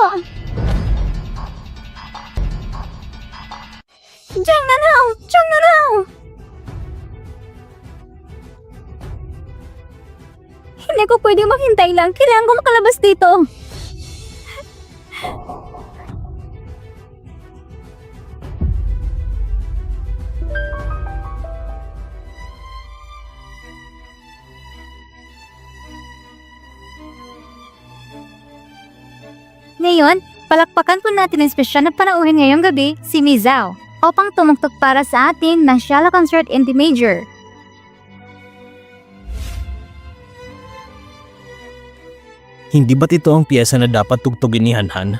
Diyan na raw! Diyan na raw! Hindi ko pwedeng maghintay lang. Kailangan ko makalabas dito. Ngayon, palakpakan po natin ang espesyal na panauhin ngayong gabi, si Mizao, upang tumugtog para sa atin ng Shala Concert in D Major. Hindi ba't ito ang piyesa na dapat tugtugin ni Hanhan?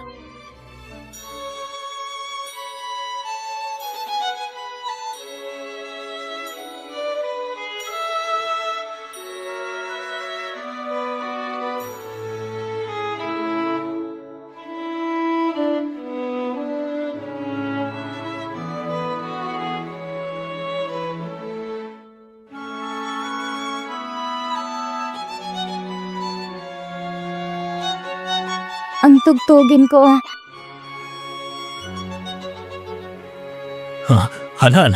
Ang tugtugin ko. Hanhan!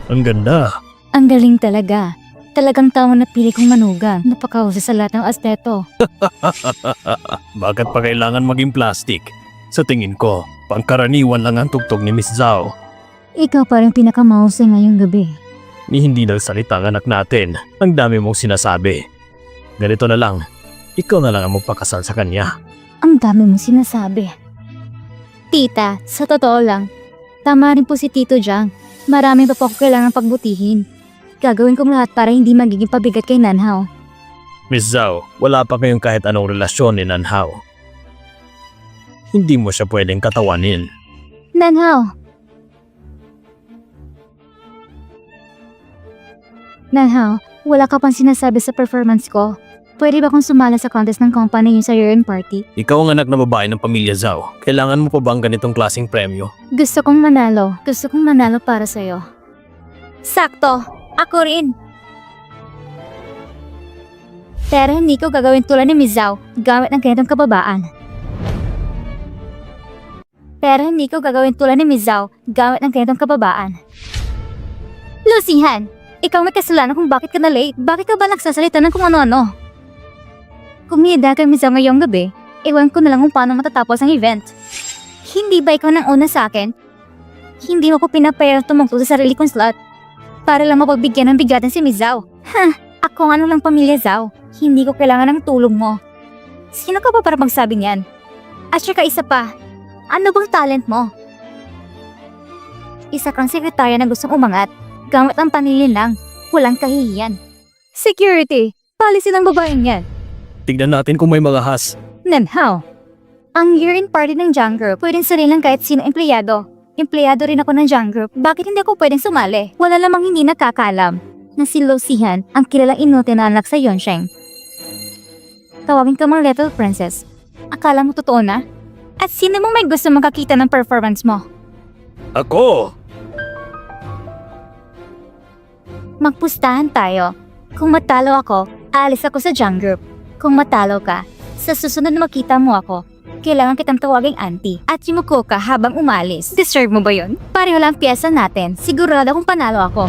Ang ganda. Ang galing talaga. Talagang tao na pili kong manugang. Napakahusay sa lahat ng asteto. Bakit pa kailangan maging plastic? Sa tingin ko, pangkaraniwan lang ang tugtog ni Miss Zhao. Ikaw pa rin pinakamahusay ngayong gabi. Ni hindi nagsalita ang anak natin. Ang dami mong sinasabi. Ganito na lang. Ikaw na lang ang magpakasal sa kanya. Ang dami mong sinasabi. Tita, sa totoo lang, tama rin po si Tito Jiang. Marami pa po ako kailangan pagbutihin. Gagawin kong lahat para hindi magiging pabigat kay Nanhao. Miss Zhao, wala pa kayong kahit anong relasyon ni Nanhao. Hindi mo siya pwedeng katawanin. Nanhao! Nanhao, wala ka pang sinasabi sa performance ko. Pwede ba kong sumala sa contest ng company niyo sa year-end party? Ikaw ang anak na babae ng pamilya Zhao. Kailangan mo pa bang ganitong klaseng premyo? Gusto kong manalo. Gusto kong manalo para sa'yo. Sakto! Ako rin! Pero hindi ko gagawin tulad ni Mizao gamit ng ganitong kababaan. Pero hindi ko gagawin tulad ni Mizao gamit ng ganitong kababaan. Lucihan! Ikaw may kasalanan kung bakit ka na late. Bakit ka ba nagsasalita ng kung ano-ano? Kung hihida kami sa ngayong gabi, ewan ko na lang kung paano matatapos ang event. Hindi ba ikaw nang una sa akin? Hindi mo ko pinapayang tumungtong sa sarili kong slot para lang mapagbigyan ng bigatan si Miss Zhao. Ako nga lang pamilya Zhao. Hindi ko kailangan ng tulong mo. Sino ka ba para magsabi niyan? At saka isa pa, ano bang talent mo? Isa kang sekretarya na gustong umangat, gamit ang panilin lang, walang kahihiyan. Security, policy ng babaeng yan. Tignan natin kung may mga has. Then how? Ang year-end party ng Jang Group, pwedeng sabihin lang kahit sino empleyado. Empleyado rin ako ng Jang Group, bakit hindi ako pwedeng sumali? Wala lamang hindi nakakaalam na si Lo Sihan ang kilalang inuti na anak sa Yonsheng. Tawagin ka mang Little Princess. Akala mo totoo na? At sino mong may gusto makakita ng performance mo? Ako! Magpustahan tayo. Kung matalo ako, aalis ako sa Jang Group. Kung matalo ka, sa susunod na makita mo ako, kailangan kitang tawaging auntie at yumuko ka habang umalis. Deserve mo ba yun? Pareho lang piyesa natin. Sigurado kung panalo ako.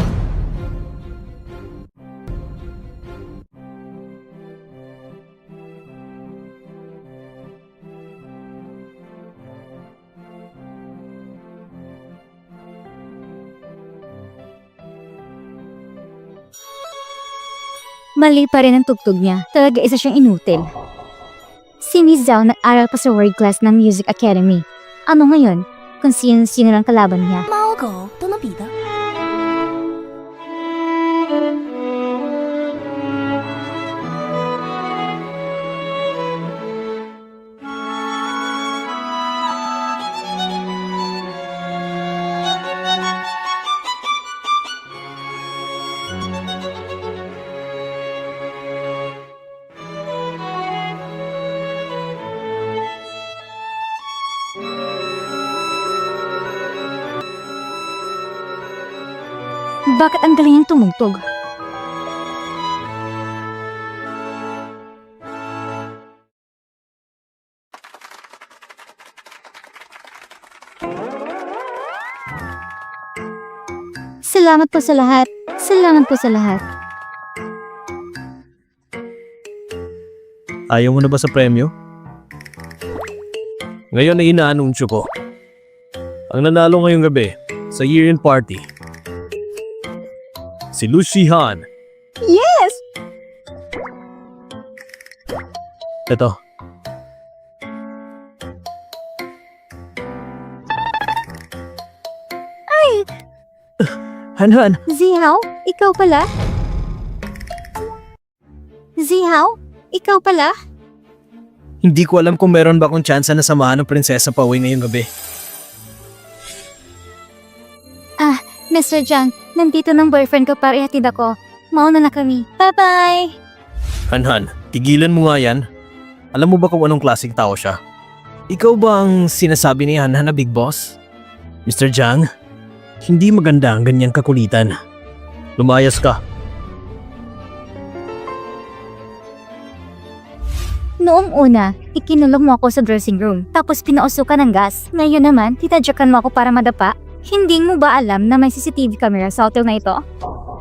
Mali pa rin ang tugtog niya. Talaga isa siyang inutil. Si Miss Zhao nag-aral pa sa World Class ng Music Academy. Ano ngayon? Kung sino-sino lang kalaban niya. 猫狗都能比的。 Bakit ang galing niyang tumugtog? Salamat po sa lahat. Salamat po sa lahat. Ayaw mo na ba sa premyo? Ngayon ay inaanunsyo ko. Ang nanalo ngayong gabi sa year-end party, si Lu Shihan. Yes! Ito. Han, Zihao, ikaw pala? Zihao, ikaw pala? Hindi ko alam kung meron ba akong tsansa na samahan ng prinsesa pa uwi ngayong gabi. Mr. Jang, nandito ng boyfriend ko para ihatid ako. Mauna na kami. Bye-bye! Han, tigilan mo nga yan. Alam mo ba kung anong klaseng tao siya? Ikaw ba ang sinasabi ni Han na big boss? Mr. Jang, hindi maganda ang ganyang kakulitan. Lumayas ka. Noong una, ikinulong mo ako sa dressing room, tapos pinausukan ng gas. Ngayon naman, titadyakan mo ako para madapa. Hindi mo ba alam na may CCTV camera sa hotel na ito?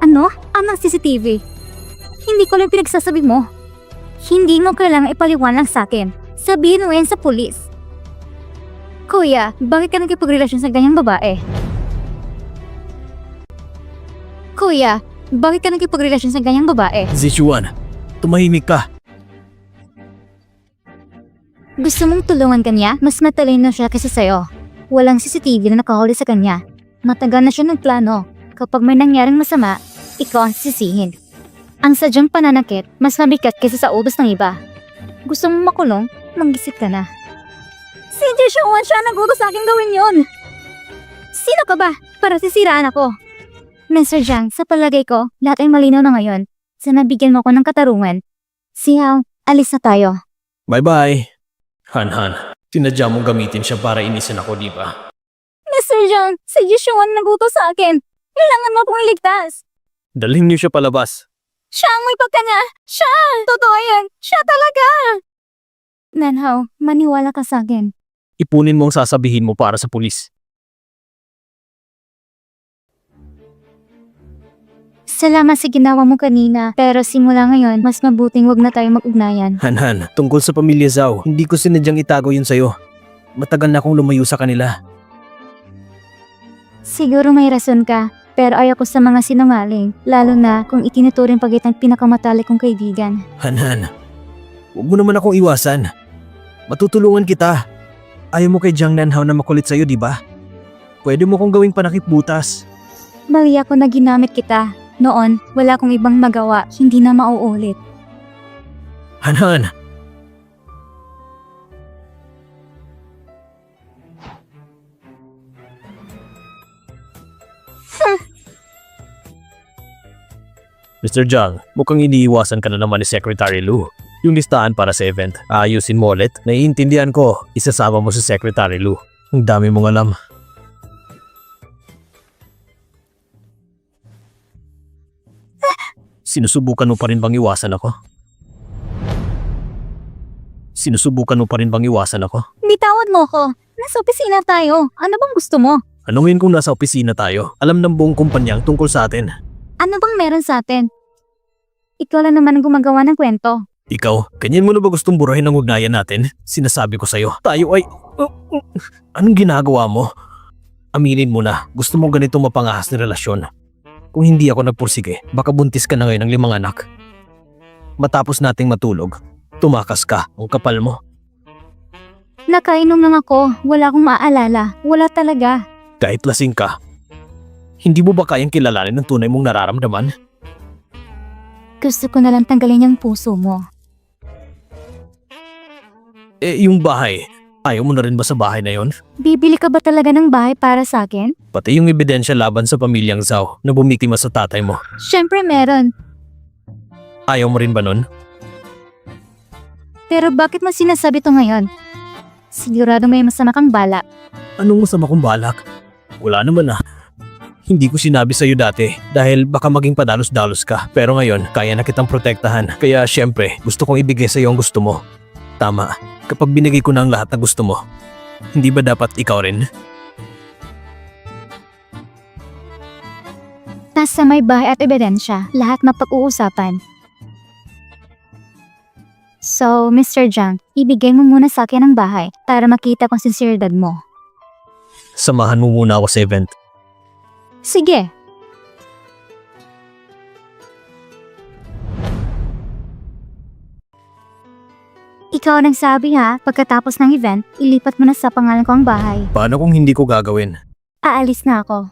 Ano? Anong CCTV? Hindi ko lang pinagsasabi mo. Hindi mo kailangang ipaliwanag sa akin. Sabihin mo yan sa pulis. Kuya, bakit ka nagkipagrelasyon sa ganyang babae? Kuya, bakit ka nagkipagrelasyon sa ganyang babae? Zichuan, tumahimik ka. Gusto mong tulungan kanya? Mas matalino siya kaysa sa'yo. Walang CCTV na nakahuli sa kanya. Matagal na siya nagplano. Kapag may nangyaring masama, ikaw ang sisihin. Ang sadyang pananakit, mas mabigat kaysa sa ubos ng iba. Gusto mong makulong? Mag-isip ka na. Si Jishuan siya nagutos sa akin gawin yon. Sino ka ba? Para sisiraan ako. Mr. Jiang, sa palagay ko, lahat ay malinaw na ngayon. Sana bigyan mo ko ng katarungan. Si Hao, alis na tayo. Bye-bye. Han, sinadya mong gamitin siya para inisin ako, di ba? Mr. Jiang, si Jishuan nagutos sa akin. Kailangan mo akong iligtas. Dalhin niyo siya palabas. Siya ang may pagkanya! Siya! Totoo yan! Siya talaga! Nanhao, maniwala ka sa akin. Ipunin mo ang sasabihin mo para sa pulis. Salamat sa ginawa mo kanina, pero simula ngayon, mas mabuting wag na tayo mag-ugnayan. Han, tungkol sa pamilya Zhao, hindi ko sinadyang itago yun sa'yo. Matagal na akong lumayo sa kanila. Siguro may rason ka, pero ayoko sa mga sinungaling, lalo na kung itinuturing pagitang pinakamatalik kong kaibigan. Han, huwag mo naman akong iwasan. Matutulungan kita. Ayaw mo kay Jiang Nanhao na makulit sa'yo, di ba? Pwede mo kong gawing panakip butas. Mali ako na ginamit kita. Noon, wala akong ibang magawa, hindi na mauulit. Han. Mr. Jiang, mukhang iniiwasan ka na naman ni Secretary Lu. Yung listahan para sa event, ayusin mo ulit. Naiintindihan ko, isasama mo si Secretary Lu. Ang dami mong alam. Sinusubukan mo pa rin bang iwasan ako? Bitawan mo ko. Nasa opisina tayo. Ano bang gusto mo? Ano ngayon kung nasa opisina tayo? Alam ng buong kumpanyang tungkol sa atin. Ano bang meron sa atin? Ikaw lang naman ang gumagawa ng kwento. Ikaw, ganyan mo na ba gustong burahin ang ugnayan natin? Sinasabi ko sa'yo, tayo ay... Anong ginagawa mo? Aminin mo na, gusto mo ganito mapangahas na relasyon. Kung hindi ako nagpursige, baka buntis ka na ngayon ng 5 anak. Matapos nating matulog, tumakas ka, ang kapal mo. Nakainom lang ako. Wala akong maaalala. Wala talaga. Kahit lasing ka, hindi mo ba kayang kilalanin ang tunay mong nararamdaman? Gusto ko na lang tanggalin yung puso mo. Yung bahay, ayaw mo na rin ba sa bahay na yon? Bibili ka ba talaga ng bahay para sa akin? Pati yung ebidensya laban sa pamilyang Zhao na bumiktima sa tatay mo. Siyempre meron. Ayaw mo rin ba nun? Pero bakit mo sinasabi to ngayon? Sigurado may masama kang balak. Anong masama kong balak? Wala naman ah. Hindi ko sinabi sa'yo dati dahil baka maging padalos-dalos ka. Pero ngayon, kaya na kitang protektahan. Kaya syempre, gusto kong ibigay sa'yo ang gusto mo. Tama, kapag binigay ko na ang lahat na gusto mo, hindi ba dapat ikaw rin? Nasa may bahay at ebidensya, lahat mapag-uusapan. So, Mr. Jiang, ibigay mo muna sa akin ang bahay para makita kung sinseridad mo. Samahan mo muna ako sa event. Sige. Ikaw ang nagsabi ha, pagkatapos ng event, ilipat mo na sa pangalan ko ang bahay. Paano kung hindi ko gagawin? Aalis na ako.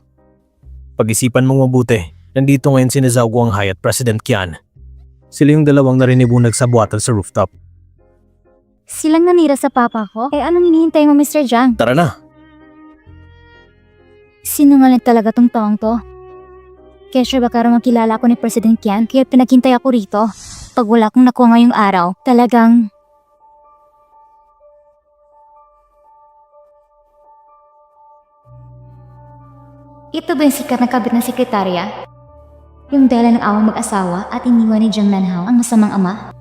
Pag-isipan mong mabuti. Nandito ngayon si Zhao Guanghai at President Qian. Sila yung dalawang narinibunag sa buwatan sa rooftop. Silang nanira sa papa ko? Anong hinihintay mo, Mr. Jiang? Tara na! Sinungaling talaga tong taong to. Kaya sure baka raw makilala ako ni President Qian, kaya pinaghintay ako rito. Pag wala kong nakuha ngayong araw, talagang... Ito ba yung sikat na kabit ng sekretarya? Yung dala ng awang mag-asawa at iniwan ni Jiang Nanhao ang masamang ama?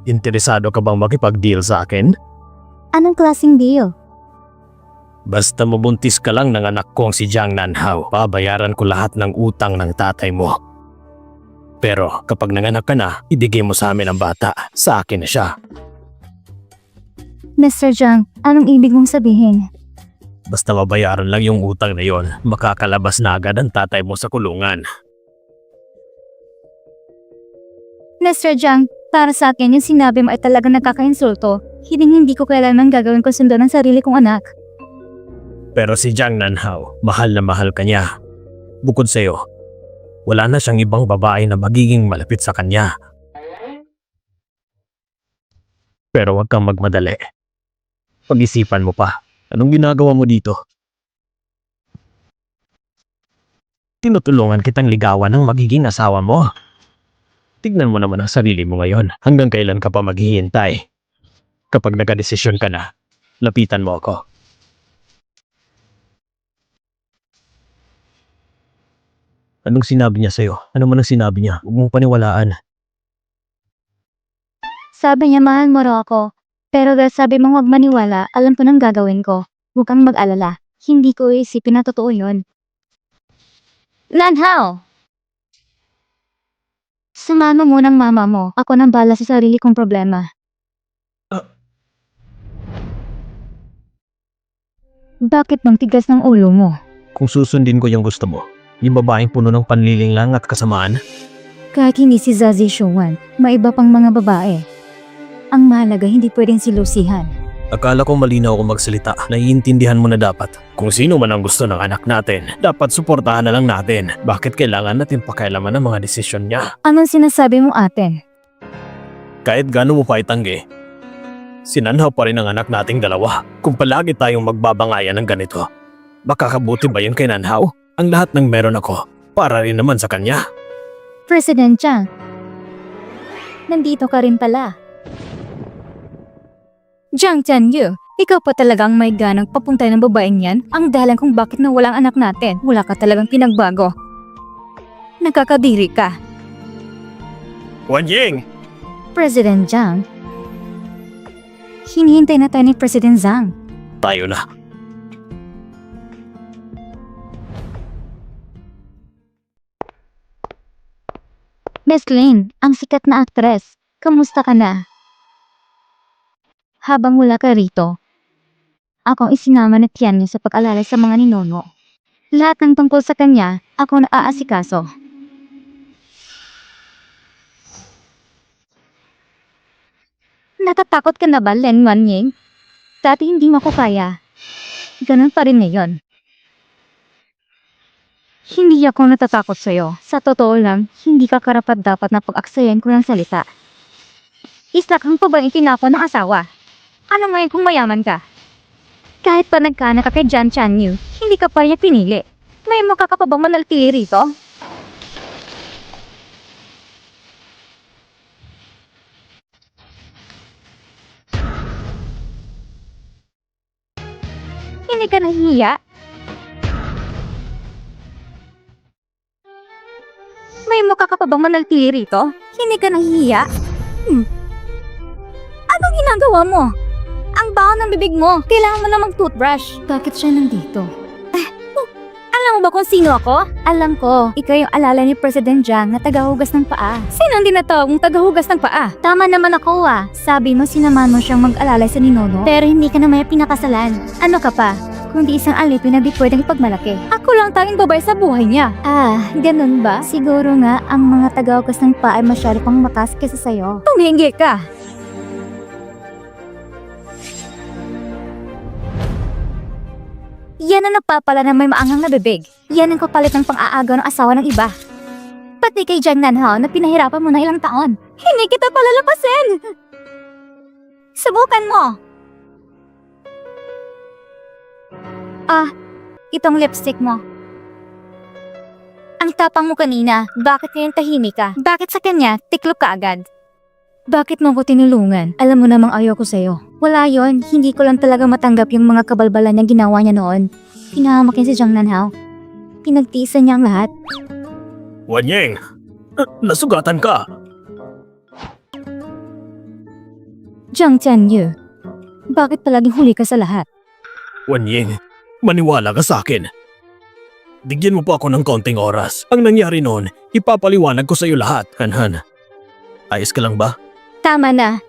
Interesado ka bang makipag-deal sa akin? Anong klaseng deal? Basta mabuntis ka lang ng anak kong si Jiang Nanhao, babayaran ko lahat ng utang ng tatay mo. Pero kapag nanganak ka na, ibigay mo sa amin ang bata. Sa akin na siya. Mr. Jiang, anong ibig mong sabihin? Basta mabayaran lang yung utang na yon, makakalabas na agad ang tatay mo sa kulungan. Mr. Jiang, para sa akin yung sinabi mo ay talagang nakakainsulto. Hindi ko kailanman gagawin kong sundo ng sarili kong anak. Pero si Jiang Nanhao, mahal na mahal ka niya. Bukod sa'yo, wala na siyang ibang babae na magiging malapit sa kanya. Pero huwag kang magmadali. Pag-isipan mo pa. Anong ginagawa mo dito? Tinutulungan kitang ligawan ng magiging asawa mo. Tignan mo naman ang sarili mo ngayon. Hanggang kailan ka pa maghihintay? Kapag nagkadesisyon ka na, lapitan mo ako. Anong sinabi niya sa'yo? Ano man ang sinabi niya? Huwag mong paniwalaan. Sabi niya mahal mo raw ako. Pero dahil sabi mong huwag maniwala, alam ko nang gagawin ko. Huwag kang mag-alala. Hindi ko iisipin na totoo yun. Nanhaw! Sumama mo ng mama mo. Ako nang bala sa sarili kong problema. Bakit bang tigas ng ulo mo? Kung susundin ko yung gusto mo, yung babaeng puno ng panliling lang at kasamaan, Kahit hindi si Zazie Shuan, may iba pang mga babae. Ang mahalaga hindi pwedeng silusihan. akala ko malinaw ako magsalita. Naiintindihan mo na dapat. Kung sino man ang gusto ng anak natin, dapat suportahan na lang natin. Bakit kailangan natin pakialaman ng mga desisyon niya? Anong sinasabi mo atin? Kahit gaano mo pa itanggi, sinanhaw pa rin ang anak nating dalawa. Kung palagi tayong magbabangayan ng ganito, makakabuti ba yun kay Nanhaw? Ang lahat ng meron ako, para rin naman sa kanya. President Chang, nandito ka rin pala. Jiang Tianyu, ikaw pa talagang may ganang papuntay ng babaeng yan? Ang dahilan kung bakit nawalang anak natin. Wala ka talagang pinagbago. Nakakadiri ka. Wan Ying! President Jiang, hinihintay na tayo ni President Zhang. Tayo na. Miss Lin, ang sikat na aktres. Kamusta ka na? Habang wala ka rito, akong isinama ni Tianyu sa pag-alala sa mga ninono. Lahat ng tungkol sa kanya, ako na aasikaso. Natatakot ka na ba, Len Wanying? Dati hindi mo ko kaya. Ganun pa rin ngayon. Hindi ako natatakot sa'yo. Sa totoo lang, hindi ka karapat-dapat na pag-aksayan ko ng salita. Isa kang pa bang itinako ng asawa? Ano ngayon kung mayaman ka? Kahit pa nagkana ka kay Jiang Tianyu, hindi ka pa niya pinili. May mukha ka pa bang manaltili rito? Hindi ka nahihiya? May mukha ka pa bang manaltili rito? Hindi ka nahihiya? Anong ginagawa mo? Ang baho ng bibig mo. Kailangan mo na mag-toothbrush. Bakit siya nandito? Alam mo ba kung sino ako? Alam ko, ikaw yung alala ni President Jiang na tagahugas ng paa. Sino ang tinatawag mong tagahugas ng paa? Tama naman ako Sabi mo sinamahan mo siyang mag-alala sa ninono, pero hindi ka naman pinakasalan. Ano ka pa? Kundi isang alipin na di pwedeng ipagmalaki. Ako lang tanging babae sa buhay niya. Ganun ba? Siguro nga ang mga tagahugas ng paa ay masyado pang matas kesa sa'yo. Tuminggi ka! Yan ang nagpapala na may maangang na bibig. Yan ang kapalit ng pang-aagaw ng asawa ng iba. Pati kay Jiang Nanhao na pinahirapan mo na ilang taon. Hindi kita palalapasin! Subukan mo! Itong lipstick mo. Ang tapang mo kanina, bakit ngayon tahimik ka? Bakit sa kanya, tiklop ka agad? Bakit mo ko tinulungan? Alam mo namang ayoko sa'yo. Wala yon, hindi ko lang talaga matanggap yung mga kabalbalan na ginawa niya noon. Pinahamak niya si Jiang Nanhao. Pinagtiisan niya ang lahat. Wan Ying! Nasugatan ka! Jiang Tianyu, bakit palaging huli ka sa lahat? Wan Ying, maniwala ka sa akin. Bigyan mo pa ako ng konting oras. Ang nangyari noon, ipapaliwanag ko sa iyo lahat. Han, ayos ka lang ba? Tama na.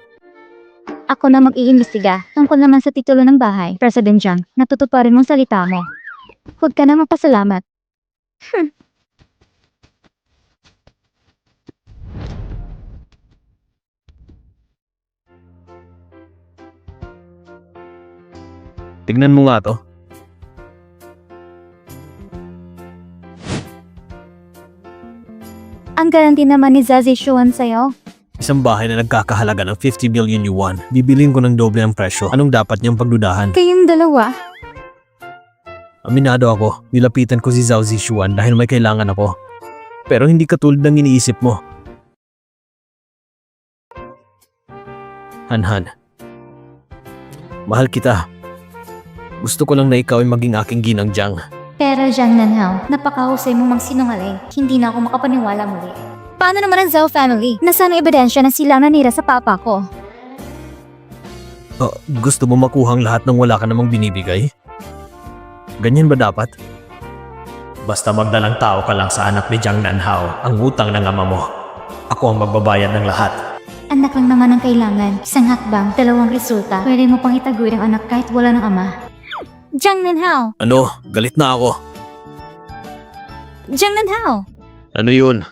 Ako na mag-iimbestiga. Tungkol naman sa titulo ng bahay, President Jiang, natutuparin mong salita mo. Huwag ka na magpasalamat. tignan mo nga to. Ang garanti naman ni Zazie Shuan sa'yo. Isang bahay na nagkakahalaga ng 50 million yuan. Bibilin ko ng doble ang presyo. Anong dapat niyang pagdudahan? Kayong dalawa. Aminado ako, nilapitan ko si Zhao Zishuan dahil may kailangan ako. Pero hindi katulad ng iniisip mo. Han, mahal kita. Gusto ko lang na ikaw ay maging aking ginang Jiang. Pero Jiang Nanhao, napakahusay mong magsinungaling. Hindi na ako makapaniwala muli. Paano naman ang Zhao family? Nasaan ang ebidensya na sila ang nanira sa papa ko? Gusto mo makuhang lahat ng wala ka namang binibigay? Ganyan ba dapat? Basta magdalang tao ka lang sa anak ni Jiang Nanhao, ang utang ng ama mo. Ako ang magbabayad ng lahat. Anak lang naman ang kailangan. Isang hakbang, dalawang resulta. Pwede mo pang itaguyod ang anak kahit wala ng ama. Jiang Nanhao! Ano? Galit na ako. Jiang Nanhao! Ano yun?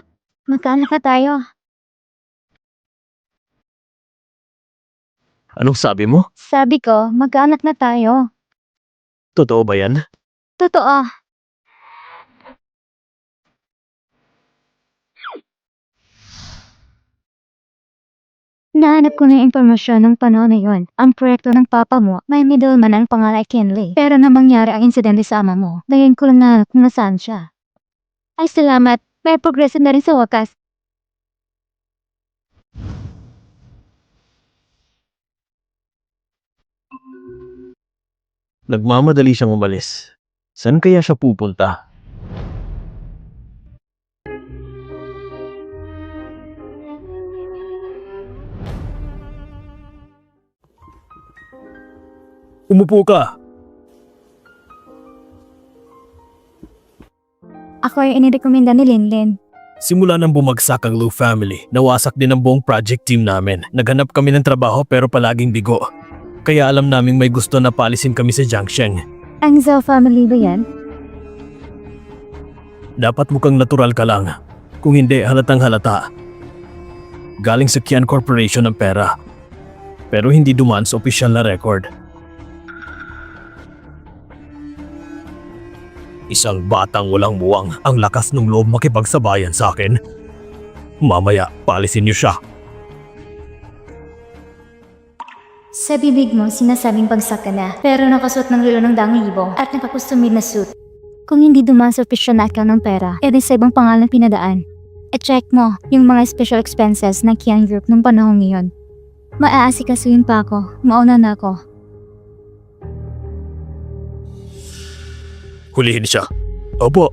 Magkaanak na tayo. Anong sabi mo? Sabi ko, magkaanak na tayo. Totoo ba yan? Totoo. Nahanap ko na yung impormasyon ng panahon na yun. Ang proyekto ng papa mo, may middleman ang pangalan ay Kenley. Pero nang mangyari ang insidente sa ama mo, ngayon ko lang nahanap kung nasaan siya. Ay salamat, may progreso na rin sa wakas. Nagmamadali siyang umalis. Saan kaya siya pupunta? Umupo ka! Ako ay inirekomenda ni Linlin. Simula nang bumagsak ang Lu family, nawasak din ang buong project team namin. Naghanap kami ng trabaho pero palaging bigo. Kaya alam naming may gusto na paalisin kami sa Jiangsheng. Ang Zhao family ba yan? Dapat mukhang natural ka lang. Kung hindi, halatang halata. Galing sa Qian Corporation ang pera. Pero hindi dumaan sa opisyal na record. Isang batang walang muwang ang lakas ng loob makipagsabayan sa akin. Mamaya, paalisin niyo siya. Sa bibig mo, sinasabing bagsak ka na, pero nakasuot ng relo ng dangibo at nakakustumid na suit. Kung hindi dumaan sa opisyal na account ng pera, edi sa ibang pangalan pinadaan. E-check mo yung mga special expenses ng Qian Group nung panahon ngayon. Maaasikasuhin pa ako, mauna na ako. Hulihin siya. Opo.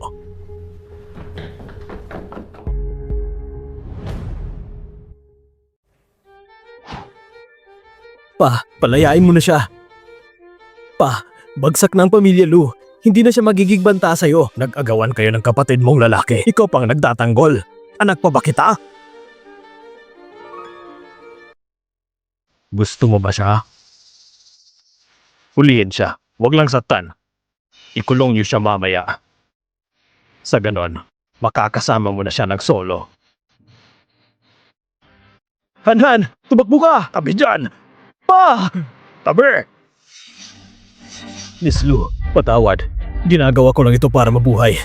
Pa, palayain mo na siya. Pa, bagsak na ang pamilya Lu. Hindi na siya magiging banta sa'yo. Nag-agawan kayo ng kapatid mong lalaki. Ikaw pang nagtatanggol. Anak pa ba kita? Gusto mo ba siya? Hulihin siya. Huwag lang saktan. Ikulong niyo siya mamaya. Sa ganon, makakasama mo na siya nag-solo. Han! Tumakbo ka! Tabi dyan! Pa! Tabi! Miss Lu, patawad. Ginagawa ko lang ito para mabuhay.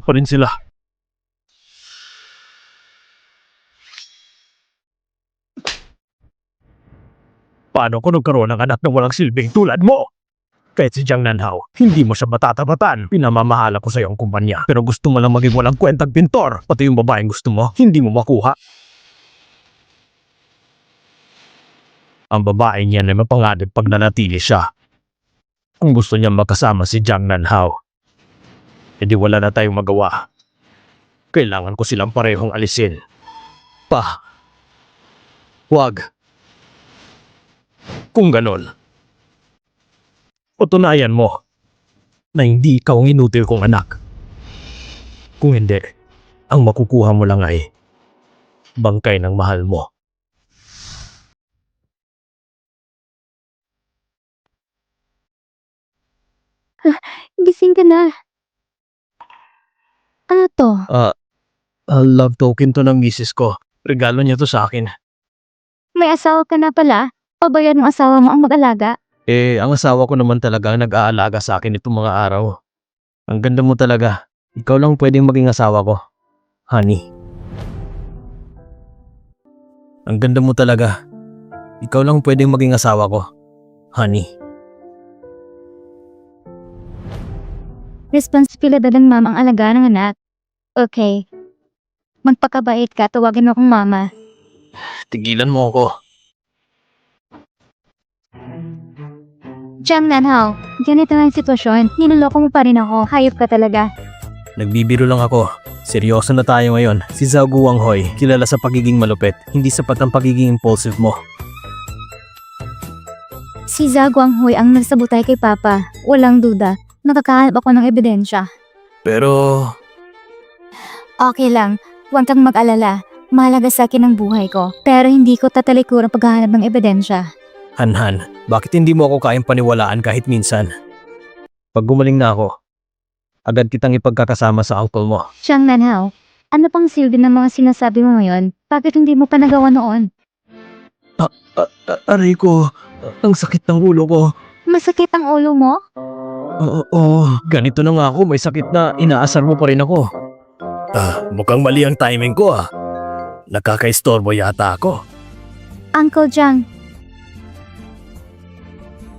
Pa rin sila. Paano ko nagkaroon ng anak na walang silbing tulad mo? Kahit si Jiang Nanhao, hindi mo siya matatapatan. Pinamamahala ko sa iyo ang kumpanya. Pero gusto mo lang maging walang kwentang pintor. Pati yung babaeng gusto mo, hindi mo makuha. Ang babaeng yan ay mapanganib pag nanatili siya. Kung gusto niya makasama si Jiang Nanhao, edi wala na tayong magawa. Kailangan ko silang parehong alisin. Pa, wag. Kung ganon, patunayan mo na hindi ikaw ang inutil kong anak. Kung hindi, ang makukuha mo lang ay bangkay ng mahal mo. Gising ka na. Ano to? Love token to ng misis ko. Regalo niya to sa akin. May asawa ka na pala? O ba yan ng asawa mo ang mag-alaga? Ang asawa ko naman talaga ang nag-aalaga sa akin itong mga araw. Ang ganda mo talaga. Ikaw lang pwedeng maging asawa ko. Honey. Ang ganda mo talaga. Ikaw lang pwedeng maging asawa ko. Honey. Responsibilidad ng mama ang alaga ng anak. Okay. Magpakabait ka, tawagin mo akong mama. Tigilan mo ako. Jiang Nanhao, ganito na ang sitwasyon. Niloloko mo pa rin ako. Hayop ka talaga. Nagbibiro lang ako. Seryoso na tayo ngayon. Si Zhao Guanghui, kilala sa pagiging malupit. Hindi sapat ang pagiging impulsive mo. Si Zhao Guanghui ang nagsabotay kay Papa. Walang duda. Nakakahanap ako ng ebidensya. Pero... Okay lang. Huwag kang mag-alala. Mahalaga sa akin ang buhay ko. Pero hindi ko tatalikuran ang paghahanap ng ebidensya. Han, bakit hindi mo ako kayang paniwalaan kahit minsan? Pag gumaling na ako, agad kitang ipagkakasama sa uncle mo. Jiang Nanhao, ano pang silbi ng mga sinasabi mo ngayon? Bakit hindi mo pa nagawa noon? Aray ko, ang sakit ng ulo ko. Masakit ang ulo mo? Oo, ganito na nga ako, may sakit na inaasar mo pa rin ako. Mukhang mali ang timing ko Nakakaistorbo yata ako. Uncle Jiang.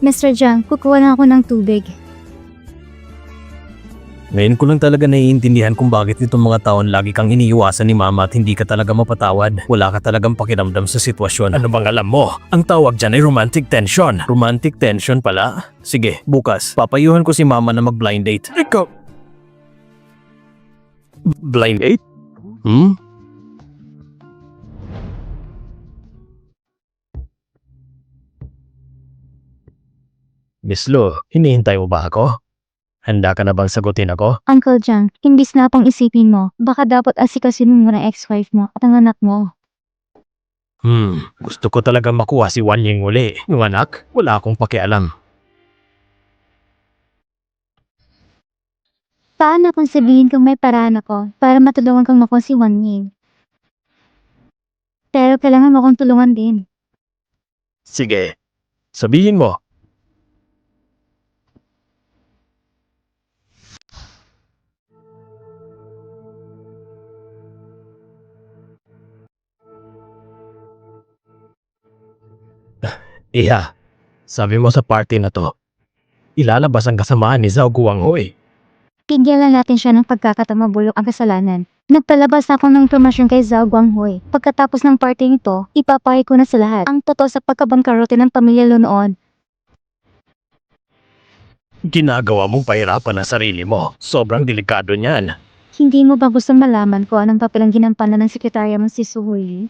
Mr. Jiang, kukuha na ako ng tubig. Ngayon ko lang talaga naiintindihan kung bakit nitong mga taon lagi kang iniiwasan ni mama at hindi ka talaga mapatawad. Wala ka talagang pakiramdam sa sitwasyon. Ano bang alam mo? Ang tawag dyan ay romantic tension. Romantic tension pala? Sige, bukas, papayuhan ko si mama na mag-blind date. Ikaw... Blind date? Miss Lu, hinihintay mo ba ako? Handa ka na bang sagutin ako? Uncle Jiang, imbis na pang isipin mo, baka dapat asikasin mo muna ex-wife mo at ang anak mo. Gusto ko talaga makuha si Wan Ying uli. Yung anak, wala akong pakialam. Paano kung sabihin kong may paraan ako para matulungan kang makuha si Wan Ying? Pero kailangan mo akong tulungan din. Sige, sabihin mo. Iha, sabi mo sa party na to, ilalabas ang kasamaan ni Zhao Guanghui. Tigyan natin siya ng pagkakataon mabulok ang kasalanan. Nagpalabas ako ng impormasyon kay Zhao Guanghui. Pagkatapos ng party ito, ipapahid ko na sa lahat ang totoo sa pagkabangkarote ng pamilya Lu noon. Ginagawa mong pahirapan ang sarili mo. Sobrang delikado niyan. Hindi mo ba gusto malaman ko anong papel ang ginampanan ng sekretarya mo si Su Hui?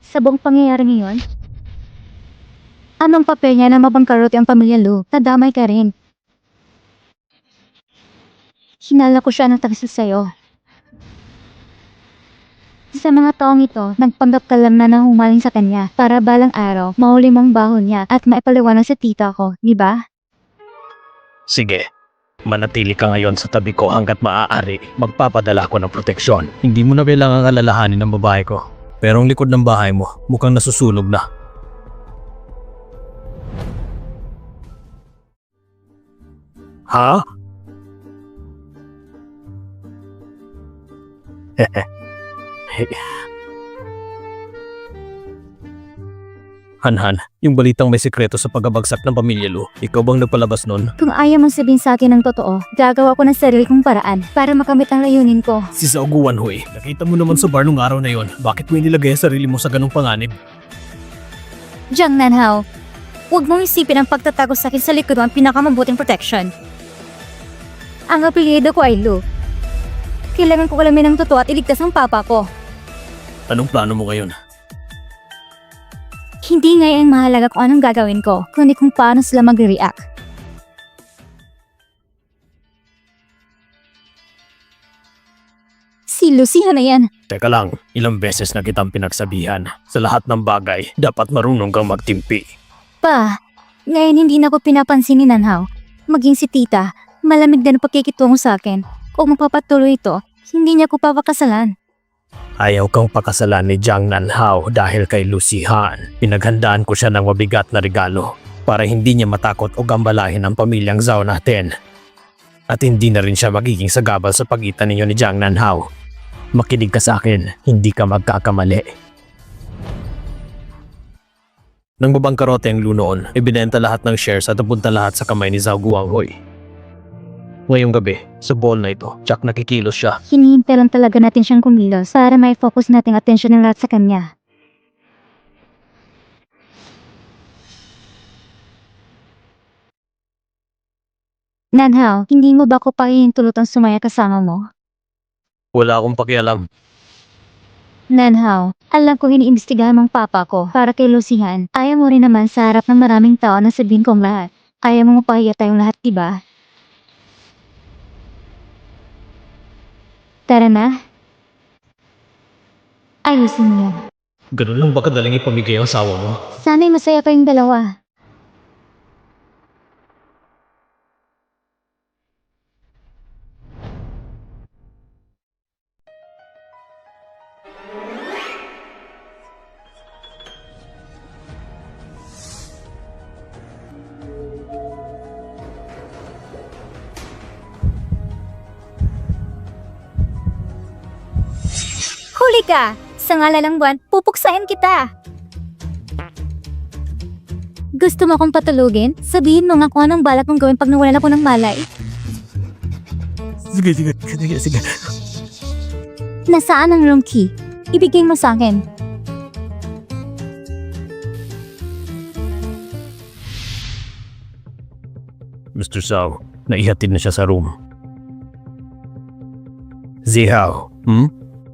Sa buong pangyayari ngayon? Anong papel niya na mabangkarote ang pamilya Lu? Nadamay ka rin. Hinala ko siya ng taksa sa'yo. Sa mga taong ito, nagpanggap ka lang na humaling sa kanya para balang araw, mahuli mong bahon niya at maipaliwanag sa tita ko, di ba? Sige, manatili ka ngayon sa tabi ko hanggat maaari. Magpapadala ko ng proteksyon. Hindi mo na kailangang alalahanin ng babae ko. Pero ang likod ng bahay mo, mukhang nasusunog na. Ha? Han, yung balitang may sekreto sa pagbabagsak ng pamilya Lu, ikaw bang nagpalabas nun? Kung ayaw mong sabihin sa akin ng totoo, gagawa ko ng sarili kong paraan para makamit ang layunin ko. Si Zhao Guanghui, nakita mo naman sa bar nung araw na yon. Bakit mo inilagay ang sarili mo sa ganong panganib? Jiang Nanhao, huwag mong isipin ang pagtatago sa akin sa likod mo ang pinakamabuting protection. Ang apelyido ko ay Lu. Kailangan ko alamin ang totoo at iligtas ang papa ko. Anong plano mo ngayon? Hindi ngayon mahalaga kung anong gagawin ko, kundi kung paano sila mag-react. Si Lucia na yan. Teka lang, ilang beses na kitang pinagsabihan. Sa lahat ng bagay, dapat marunong kang magtimpi. Pa, ngayon hindi na ako pinapansin ni Nanhao. Maging si tita, malamig din ang pagkikitungo sa akin. Kung mapapatuloy ito, hindi niya ko papakasalan. Ayaw kang pakasalan ni Jiang Nanhao dahil kay Lucy Han. Pinaghandaan ko siya ng mabigat na regalo para hindi niya matakot o gambalahin ang pamilyang Zhao natin. At hindi na rin siya magiging sagabal sa pagitan ninyo ni Jiang Nanhao. Makinig ka sa akin, hindi ka magkakamali. Nang babangkarote ang Lu noon, ibinenta lahat ng shares at napunta lahat sa kamay ni Zhao Guanghui. Ngayong gabi, sa ball na ito, tsak nakikilos siya. Hinihintay lang talaga natin siyang kumilos para may focus nating atensyon ng lahat sa kanya. Nanhao, hindi mo ba ko pahihintulutang sumaya kasama mo? Wala akong pakialam. Nanhaw, alam ko iniimbestigahan mong papa ko para kay Lucian. Ayaw mo rin naman sa harap ng maraming tao na sabihin kong lahat. Ayaw mo mapahiya tayong lahat, diba? Tara na. Ayusin mo yan. Ganun lang ba kadaling ipamigay ang asawa mo? Sana'y masaya kayong dalawa. Huli ka! Sa ngala ng buwan, pupuksain kita! Gusto mo akong patulugin? Sabihin mo nga kung anong balak mong gawin pag nawala ako ng malay. Sige. Nasaan ang room key? Ibigay mo sa akin. Mr. Zhao, naihatid na siya sa room. Zihao,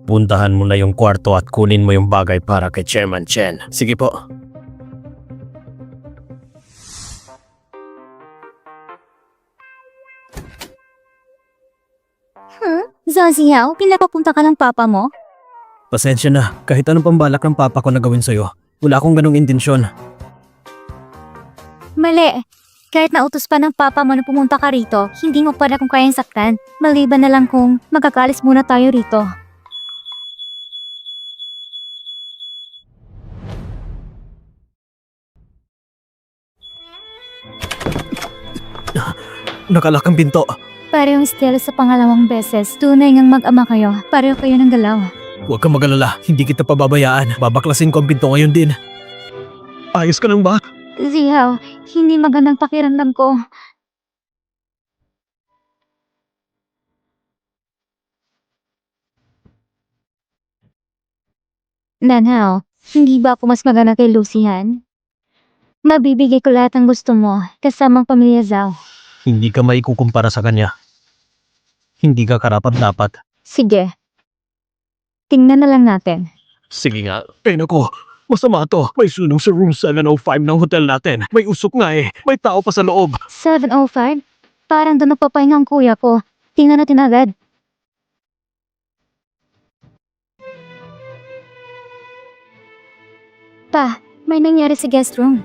puntahan mo na yung kwarto at kunin mo yung bagay para kay Chairman Chen. Sige po. Zhao Zihao, pinapapunta ka ng papa mo? Pasensya na, kahit anong pambalak ng papa ko na gawin sa'yo. Wala akong ganong intensyon. Mali. Kahit nautos pa ng papa mo na pumunta ka rito, hindi mo pa na kung kayang saktan. Maliban na lang kung magkakalis muna tayo rito. Nakalak ang pinto. Parehong estilo sa pangalawang beses. Tunay ngang mag-ama kayo. Pareho kayo ng galaw. Huwag kang mag-alala, hindi kita pababayaan. Babaklasin ko ang pinto ngayon din. Ayos ka lang ba? Zihaw, hindi magandang pakiramdam ko. Nanhaw, hindi ba ako mas maganda kay Lucian? Mabibigay ko lahat ng gusto mo, kasamang pamilya Zhao. Hindi ka maikukumpara sa kanya. Hindi ka karapat-dapat. Sige. Tingnan na lang natin. Sige nga. Eh nako, masama to. May sunog sa room 705 ng hotel natin. May usok nga eh. May tao pa sa loob. 705? Parang doon nagpapahinga ang kuya ko. Tingnan natin agad. Pa, may nangyari sa guest room.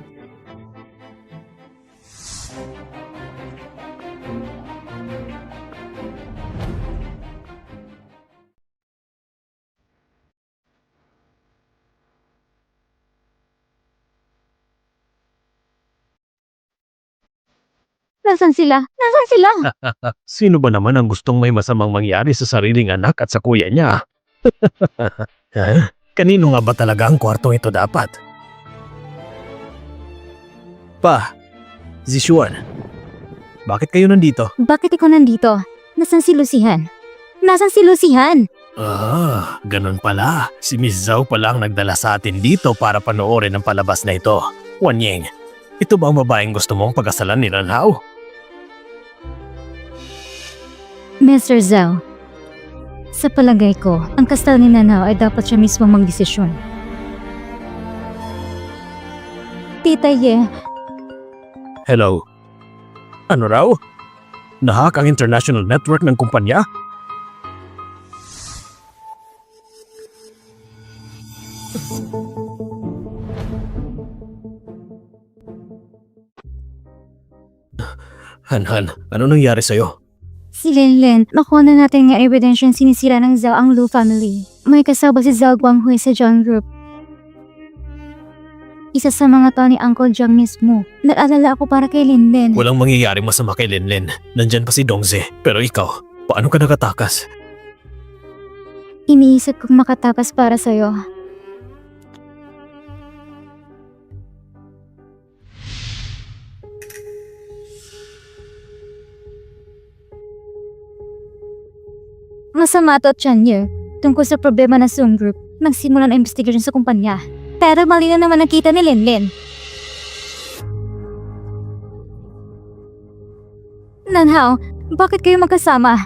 Nasaan sila? Nasaan sila? Sino ba naman ang gustong may masamang mangyari sa sariling anak at sa kuya niya? Kanino nga ba talaga ang kwartong ito dapat? Pa, Zishuan, bakit kayo nandito? Bakit ikaw nandito? Nasaan si Lucian? Nasaan si Lucian? Ah, ganun pala. Si Miss Zhao pala ang nagdala sa atin dito para panoorin ang palabas na ito. Wanying, ito ba ang babaeng gusto mong pagkasalan ni Nanhao? Mr. Zhao, sa palagay ko, ang kasal ni Nanao ay dapat siya mismo magdesisyon. Tita Ye, Hello? Ano raw? Nahak ang international network ng kumpanya? Han, ano nangyari sa'yo? si Linlin, nakuha na natin nga ebidensyang sinisira ng Zhao ang Lu family. May kasama si Zhao Guanghui sa Jiang Group. Isa sa mga tao ni Uncle Jiang mismo. Nag-alala ako para kay Linlin. Walang mangyayari masama kay Linlin. Nandyan pa si Dongze. Pero ikaw, paano ka nakatakas? Iniisip kong makatakas para sa'yo. Masama to at Chanyeol. Tungkol sa problema ng Zoom Group, nagsimula ng investigation sa kumpanya. Pero mali na naman nakita ni Linlin. Nanhao, bakit kayo magkasama?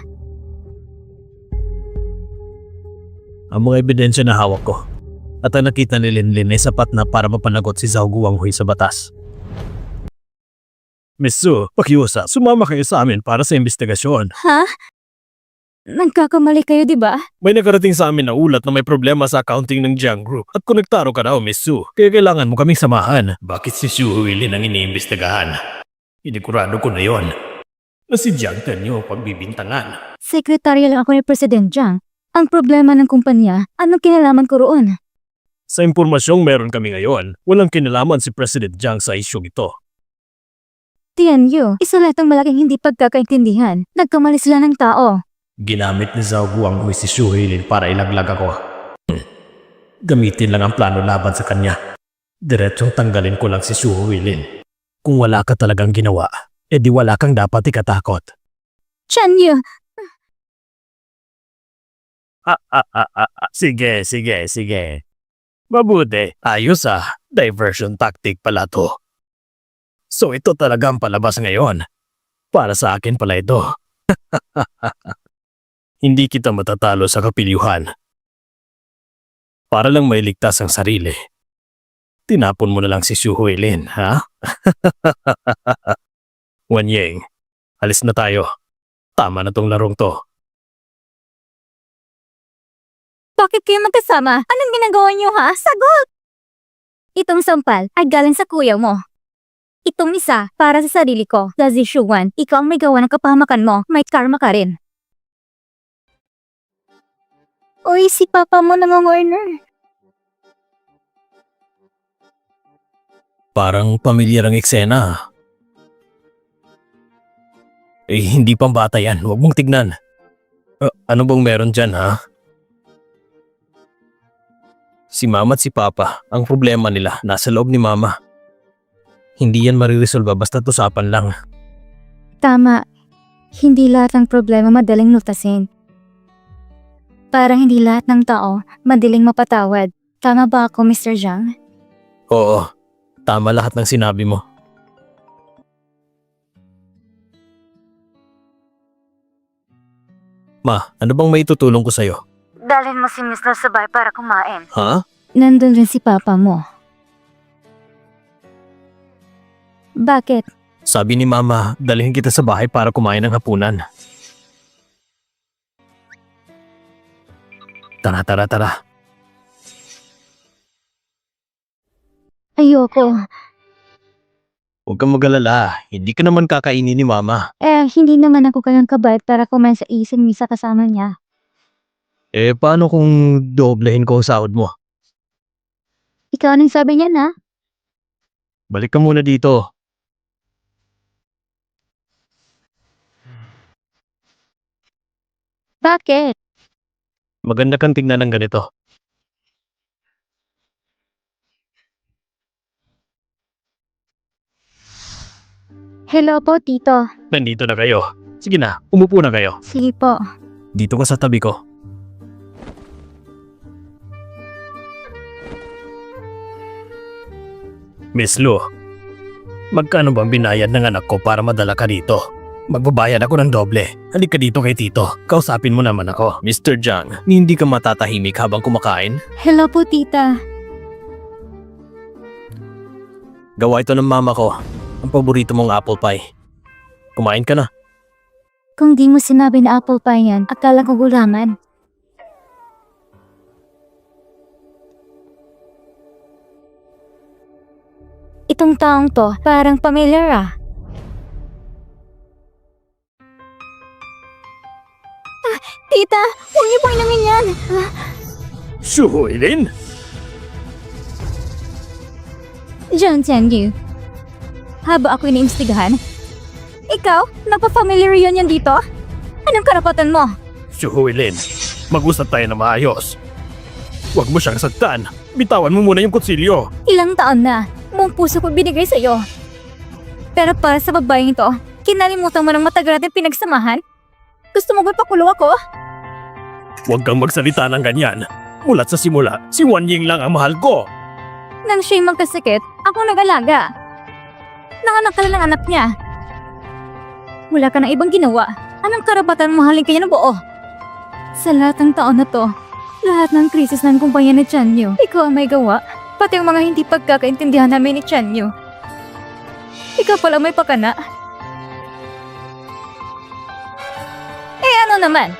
ang mga ebidensya na hawak ko. At ang nakita ni Linlin ay sapat na para mapanagot si Zhao Guanghui sa batas. Miss Su, pakiusap, sumama kayo sa amin para sa investigasyon. Ha? Nagkakamali kayo, di ba? May nakarating sa amin na ulat na may problema sa accounting ng Jiang Group at konektaro ka raw, Miss Su. Kaya kailangan mo kaming samahan. Bakit si Su Huilin ang iniimbestigahan? Inikurado ko na yon. Na si Jiang Tenyo pagbibintangan. Sekretarya lang ako ni President Jiang. Ang problema ng kumpanya, anong kinalaman ko roon? Sa impormasyong meron kami ngayon, walang kinalaman si President Jiang sa isyong ito. Tian Yu, isa lahat ng malaking hindi pagkakaintindihan. Nagkamali sila ng tao. Ginamit ni Zhao Guanghui si Su Huilin para ilaglag ako. Gamitin lang ang plano laban sa kanya. Diretsong tanggalin ko lang si Su Huilin. Kung wala ka talagang ginawa, edi wala kang dapat ikatakot. Tian Yu, Sige. Mabuti. Ayos diversion tactic pala to. So ito talaga ang palabas ngayon. Para sa akin pala ito. Hindi kita matatalo sa kapilihan. Para lang mailigtas ang sarili. Tinapon mo na lang si Su Huilin, ha? Wan Ying, alis na tayo. Tama na tong larong to. bakit kayo magkasama? Anong ginagawa niyo ha? Sagot! Itong sampal ay galing sa kuya mo. Itong isa para sa sarili ko. Sa Zishuan, ikaw ang may gawa ng kapahamakan mo. May karma ka rin. Uy, si papa mo nangongorner. Parang pamilyar ang eksena. Hindi pang bata yan. Huwag mong tignan. Ano bang meron dyan, ha? Si mama at si papa, ang problema nila nasa loob ni mama. Hindi yan mariresolba basta't usapan lang. Tama. Hindi lahat ng problema madaling lutasin. Parang hindi lahat ng tao madaling mapatawad. Tama ba ako, Mr. Zhang? Oo, tama lahat ng sinabi mo. Ma, ano bang may tutulong ko sa'yo? Dalhin mo si Mr. Sabay para kumain. Ha? Nandun rin si papa mo. Bakit? Sabi ni mama, dalhin kita sa bahay para kumain ng hapunan. Tara. Ayoko. Huwag kang mag-alala, hindi ka naman kakainin ni mama. Hindi naman ako kayang kabayad para kumain sa isang misa kasama niya. Paano kung doblehin ko ang sahod mo? Ikaw anong sabi niya na? Balik ka muna dito. Bakit? Maganda kang tingnan ng ganito. Hello po, Tito. Nandito na kayo. Sige na, umupo na kayo. Sige po. Dito ka sa tabi ko. Miss Lu, magkano bang binayad ng anak ko para madala ka dito? Magbabayad ako ng doble. Halika dito kay Tito. Kausapin mo naman ako. Mr. Jiang, hindi ka matatahimik habang kumakain? Hello po, Tita. Gawa ito ng mama ko. Ang paborito mong apple pie. Kumain ka na. Kung di mo sinabi na apple pie yan, akala ko gulaman. Itong taong to, parang familiar Tita, huwag niyo pong inumin yan. Su Huilin? Zhang Tianyu, haba ako iniimbestigahan? Ikaw, nagpa-familiar yun yan dito? Anong karapatan mo? Su Huilin, mag-usap tayo na maayos. Huwag mo siyang sagtan. Bitawan mo muna yung kutsilyo. Ilang taon na, buong puso ko binigay sa'yo. Pero para sa babaeng ito, kinalimutan mo ng matagal natin pinagsamahan? Gusto mo ba pakulong ako? Huwag kang magsalita ng ganyan. Mulat sa simula, si Wan Ying lang ang mahal ko. Nang siya'y magkasakit, ako nag-alaga. Nanganak ka na ng anak niya. Wala ka ng ibang ginawa. Anong karapatan mahalin kanya ng buo? Sa lahat ng taon na to, Lahat ng krisis ng kumpanya ni Chanyo, ikaw ang may gawa. Pati ang mga hindi pagkakaintindihan namin ni Chanyo. Ikaw pala may pakana. Eh ano naman?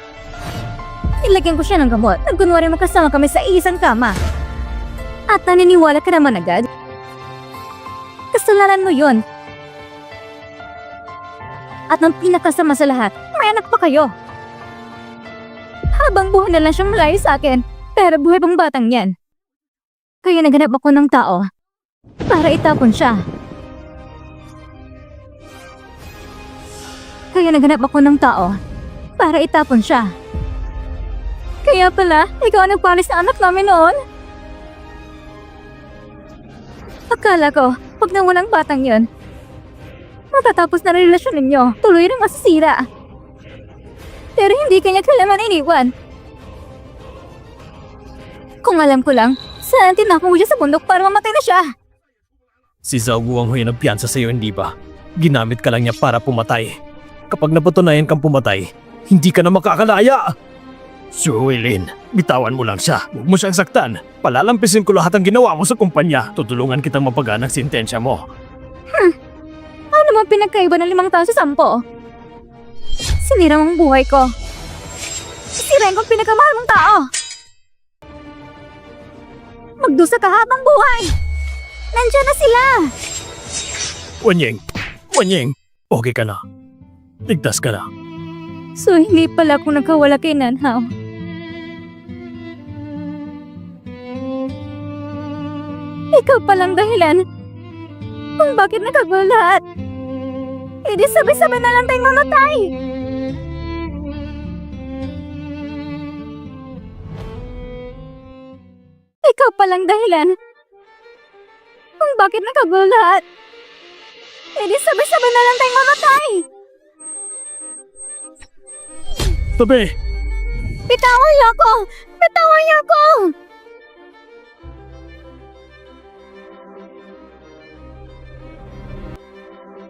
Nilagyan ko siya ng gamot. Nagkunwari magkasama kami sa isang kama. At naniniwala ka naman agad? Kasalanan mo yun. At ang pinakasama sa lahat, may anak pa kayo. Habang buhay na lang siyang malayo sa akin, pero buhay pang batang yan. Kaya naghanap ako ng tao para itapon siya. Kaya pala, ikaw ang nagpalis na anak namin noon. Akala ko, pag nawalang batang yon, matatapos na ang relasyon ninyo, tuloy rin masisira. Pero hindi kanya kailangan iniwan. Kung alam ko lang, saan tinapon mo siya sa bundok para mamatay na siya? Si Zhao Guang Hui nagpiyansa sa'yo, hindi ba? Ginamit ka lang niya para pumatay. Kapag napatunayan kang pumatay, hindi ka na makakalaya! Si Huilin, bitawan mo lang siya. Huwag mo siyang saktan. Palalampisin ko lahat ang ginawa mo sa kumpanya. Tutulungan kitang mapagaan ang sintensya mo. Ano naman pinagkaiba ng 5 taon sa 10? Sinira mong buhay ko. Sisirain ko ang pinakamahal mong tao. Magdusa ka habang buhay. Nandiyan na sila. Wanying, okay ka na. Ligtas ka na. So hindi pala ako nakawala kay Nanhao. Ikaw palang dahilan kung bakit nakagulo lahat. E di sabay-sabay na lang tayong mamatay. Ikaw palang dahilan kung bakit nakagulo lahat. E di sabay-sabay na lang tayong mamatay. Tabi! Bitawan niyo ako! Bitawan niyo ako!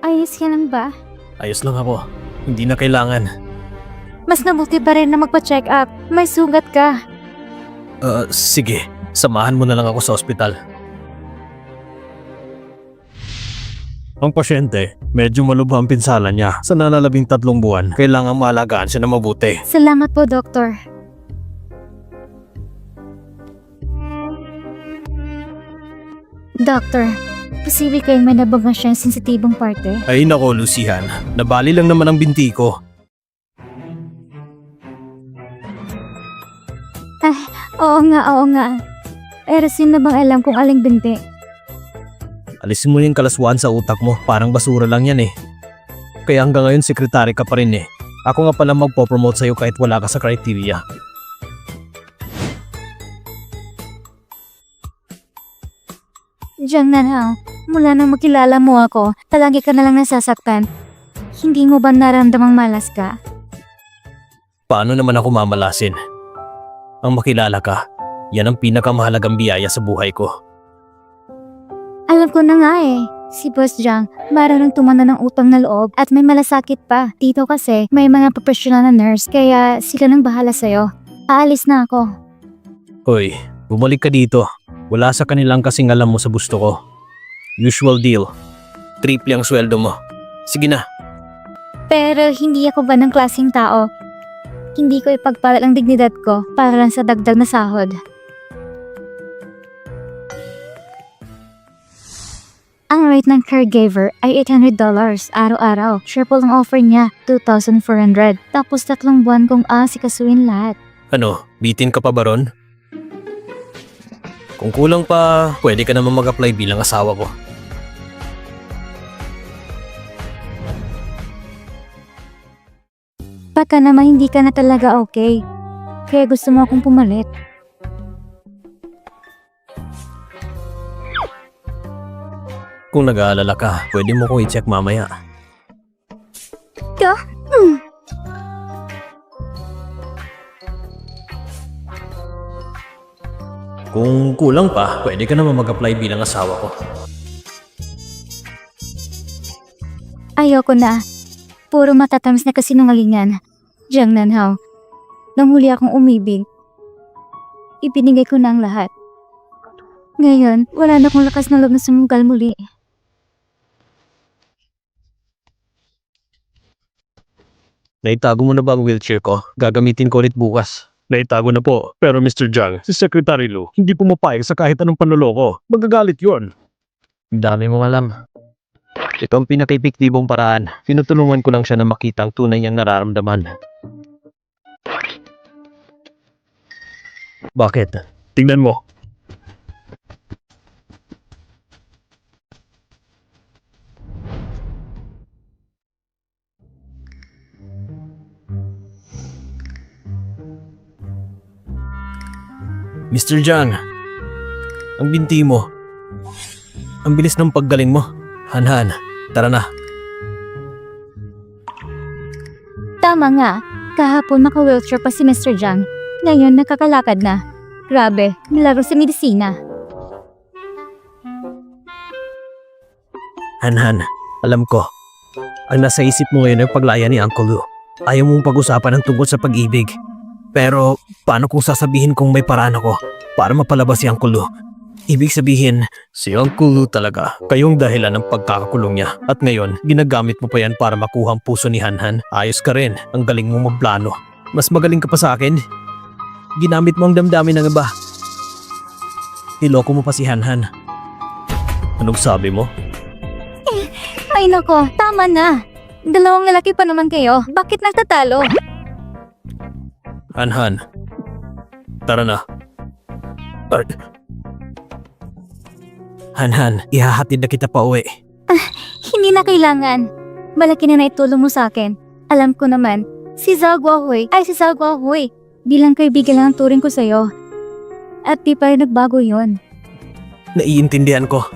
Ayos ka lang ba? Ayos lang ako. Hindi na kailangan. Mas mabuti pa rin na magpa-check up. May sugat ka. Sige. Samahan mo na lang ako sa ospital. Ang pasyente, medyo malubha ang pinsala niya. Sa nalalabing 3 buwan, kailangan maalagaan siya na mabuti. Salamat po, Doktor. Doctor, posible kayong may nabaga siyang sensitibong parte? Ay nako, Lucian. Nabali lang naman ang binti ko. Oo nga. Pero sino bang alam kung aling binti? Alisin mo yung kalaswaan sa utak mo. Parang basura lang yan eh. Kaya hanggang ngayon sekretary ka pa rin eh. Ako nga pala magpo-promote sa'yo kahit wala ka sa criteria. Jiang Nanhao, mula nang makilala mo ako, palagi ka na lang nasasaktan. Hindi mo ba naramdamang malas ka? Paano naman ako mamalasin? Ang makilala ka, yan ang pinakamahalagang biyaya sa buhay ko. Alam ko na nga eh. Si Boss Jiang, marunong tumana ng utang na loob at may malasakit pa. Dito kasi may mga professional na nurse kaya sila nang bahala sa'yo. Aalis na ako. Hoy, bumalik ka dito. Wala sa kanilang kasing alam mo sa gusto ko. Usual deal. Triple ang sweldo mo. Sige na. Pero hindi ako ba ng klaseng tao? Hindi ko ipagpalit ang dignidad ko para lang sa dagdag na sahod. Ang rate ng caregiver ay $800 araw-araw. Triple ang offer niya, 2,400. Tapos 3 buwan kong aasikasuhin lahat. Ano, bitin ka pa ba ron? Kung kulang pa, pwede ka naman mag-apply bilang asawa ko. Baka naman hindi ka na talaga okay. Kaya gusto mo akong pumalit. Kung nag-aalala ka, pwede mo ko i-check mamaya. Ka? Kung kulang pa, pwede ka naman mag-apply bilang asawa ko. Ayoko na. Puro matatamis na kasinungalingan. Jiang Nanhao, nang huli akong umibig. Ibinigay ko na ang lahat. Ngayon, wala na akong lakas ng loob na sumugal muli. Naitago mo na ba ang wheelchair ko? Gagamitin ko ulit bukas. Naitago na po. Pero Mr. Jiang, si Secretary Lu, hindi pumapayag sa kahit anong panloloko. Magagalit yon. Ang dami mong alam. Ito ang pinaka-epektibong paraan. Tinutulungan ko lang siya na makita ang tunay niyang nararamdaman. Bakit? Tingnan mo. Mr. Jiang, ang binti mo. Ang bilis ng paggaling mo. Han, tara na. Tama nga. Kahapon naka-wheelchair pa si Mr. Jiang. Ngayon nakakalakad na. Grabe, nilaro sa medisina. Han, alam ko. Ang nasa isip mo ngayon ay paglaya ni Uncle Lu. Ayaw mong pag-usapan ang tungkol sa pag-ibig. Pero paano kung sasabihin kong may paraan ako para mapalabas si Uncle Lu? Ibig sabihin, si Uncle Lu talaga kayong dahilan ng pagkakakulong niya. At ngayon, ginagamit mo pa yan para makuha ang puso ni Han. Ayos ka rin, ang galing mo magplano. Mas magaling ka pa sa akin. Ginamit mo ang damdamin ng iba. Niloko mo pa si Han. Anong sabi mo? Ay nako, tama na. Dalawang lalaki pa naman kayo. Bakit nagtatalo? Han, tara na. Han, ihahatid na kita pa uwi. Hindi na kailangan. Malaki na naitulong mo sa akin. Alam ko naman, si Zhao Guohui ay si Zhao Guohui. Bilang kaibigan lang ang turing ko sa'yo. At di pa rin nagbago yon. Naiintindihan ko.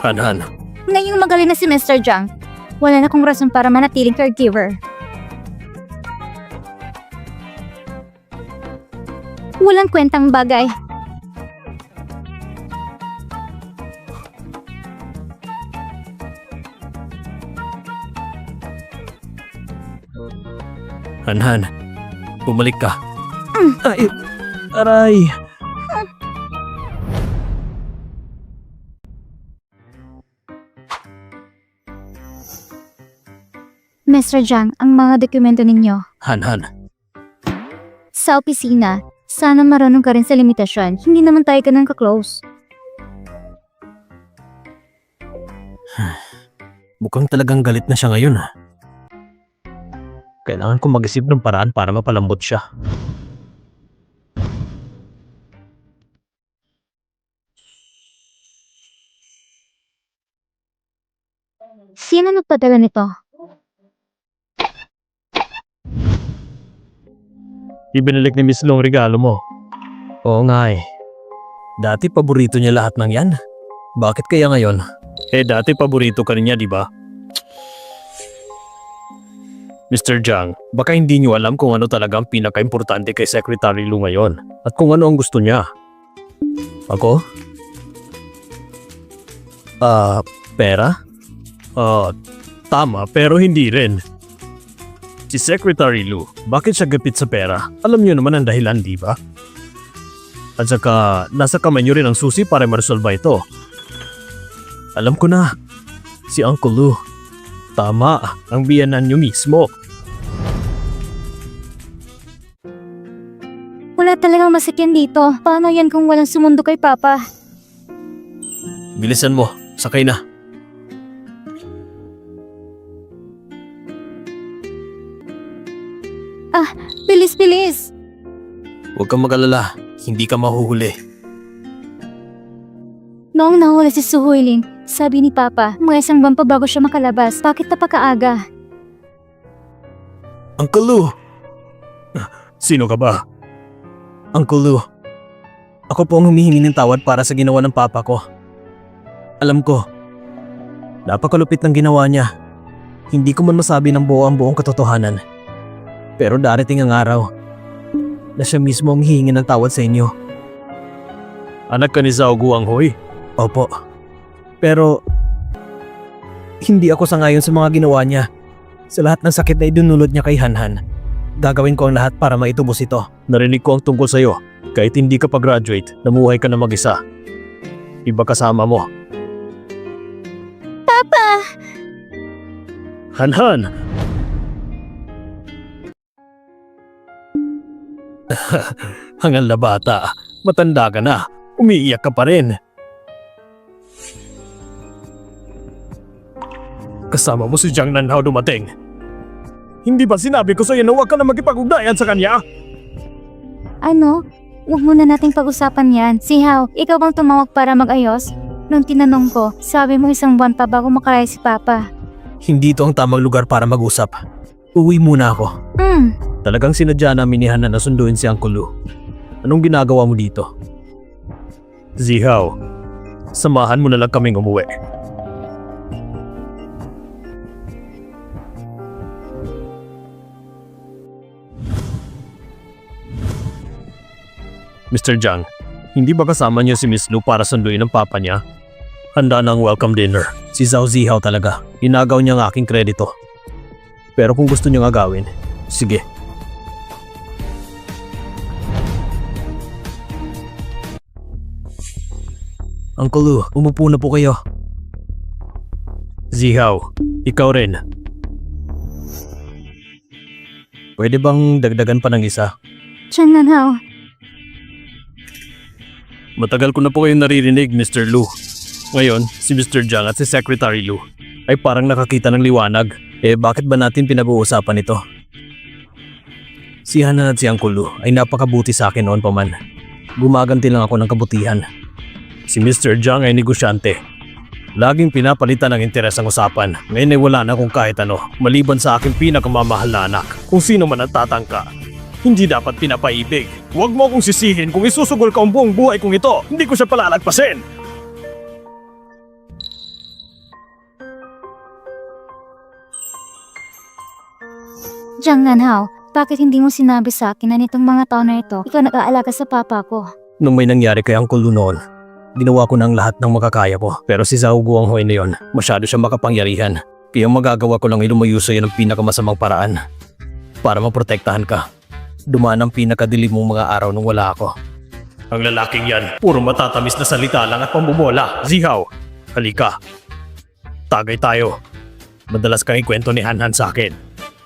Han, Ngayong magaling na si Mr. Jiang, wala na akong rason para manatiling caregiver. Walang kwentang bagay. Han, bumalik ka. Ay, aray. Mr. Jiang, ang mga dokumento ninyo. Han, Sa opisina, sana marunong ka rin sa limitasyon. Hindi naman tayo ganun ka-close. mukhang talagang galit na siya ngayon. Kailangan ko mag-isip ng paraan para mapalambot siya. Sino nagpadala nito? Ibinalik ni Miss Long regalo mo. Oo nga eh. Dati paborito niya lahat ng yan. Bakit kaya ngayon? Dati paborito ka rin niya, di ba? Mr. Jiang, baka hindi niyo alam kung ano talaga ang pinaka-importante kay Secretary Lu ngayon at kung ano ang gusto niya. Ako? Pera? Tama, pero hindi rin. Si Secretary Lu, bakit siya gapit sa pera? Alam niyo naman ang dahilan, di ba? At saka, nasa kamay niyo rin ang susi para maresolba ito. Alam ko na, si Uncle Lu. Tama, ang biyanan niyo mismo. Wala talagang masakyan dito. Paano yan kung walang sumundo kay Papa? Bilisan mo, sakay na. Bilis! Huwag kang mag-alala, hindi ka mahuhuli. Noong nahuli si Su Huilin, sabi ni Papa, mga isang buwan pa bago siya makalabas. Bakit napakaaga? Uncle Lu! Sino ka ba? Uncle Lu, ako po ang humihingi ng tawad para sa ginawa ng papa ko. Alam ko, napakalupit ng ginawa niya. Hindi ko man masabi ng buong katotohanan. Pero darating ang araw na siya mismo ang hihingi ng tawad sa inyo. Anak ka ni Zhao Guanghui? Opo. Pero Hindi ako sangayon sa mga ginawa niya. Sa lahat ng sakit na idunulot niya kay Hanhan, gagawin ko ang lahat para maitubos ito. Narinig ko ang tungkol sa'yo. Kahit hindi ka pa-graduate, namuhay ka na mag-isa. Iba kasama mo. Papa! Hanhan! Hangal na bata. Matanda ka na. Umiiyak ka pa rin. Kasama mo si Jiang Nanhao dumating. Hindi ba sinabi ko sa'yo na huwag ka na magkipag-ugnayan sa kanya? Ano? Huwag muna nating pag-usapan yan. Si Hao, ikaw bang tumawag para mag-ayos? Nung tinanong ko, sabi mo 1 buwan pa bago makaraya si Papa. Hindi ito ang tamang lugar para mag-usap. Uwi muna ako. Talagang sinadya namin ni Hanhan na sunduin si Uncle Lu. Anong ginagawa mo dito? Zihao, samahan mo na lang kaming umuwi. Mr. Jiang, hindi ba kasama niyo si Miss Lu para sunduin ang papa niya? Handa na ang welcome dinner. Si Zhao Zihao talaga. Inagaw niya ang aking kredito. Pero kung gusto niyo nga gawin, sige. Uncle Lu, umupo na po kayo. Zihao, ikaw rin. Pwede bang dagdagan pa ng isa? Jiang Nanhao. Matagal ko na po kayong naririnig, Mr. Lu. Ngayon, si Mr. Jiang at si Secretary Lu ay parang nakakita ng liwanag. Bakit ba natin pinag-uusapan ito? Si Hanhan at si Uncle Lu ay napakabuti sa akin noon pa man. Gumaganti lang ako ng kabutihan. Si Mr. Jiang ay negosyante. Laging pinapalitan ng interes ang usapan. Ngayon ay wala na akong kahit ano, maliban sa aking pinakamamahal na anak. Kung sino man ang tatangka, hindi dapat pinapaibig. Huwag mo akong sisihin kung isusugol ka ang buong buhay kong ito. Hindi ko siya palalagpasin. Jiang Nanhao, bakit hindi mo sinabi sa akin na nitong mga taon na ito, ikaw nag-aalaga sa papa ko? Nung may nangyari kay Uncle Lu noon, ginawa ko ng lahat ng makakaya ko. Pero si Zhao Guanghui na yon, masyado siya makapangyarihan. Kaya magagawa ko lang ilumayo sa'yo ng pinakamasamang paraan para maprotektahan ka. Dumaan ang pinakadilim mong mga araw nung wala ako. Ang lalaking yan, puro matatamis na salita lang at pambubola. Zihao, halika. Tagay tayo. Madalas kang ikwento ni Hanhan sa akin.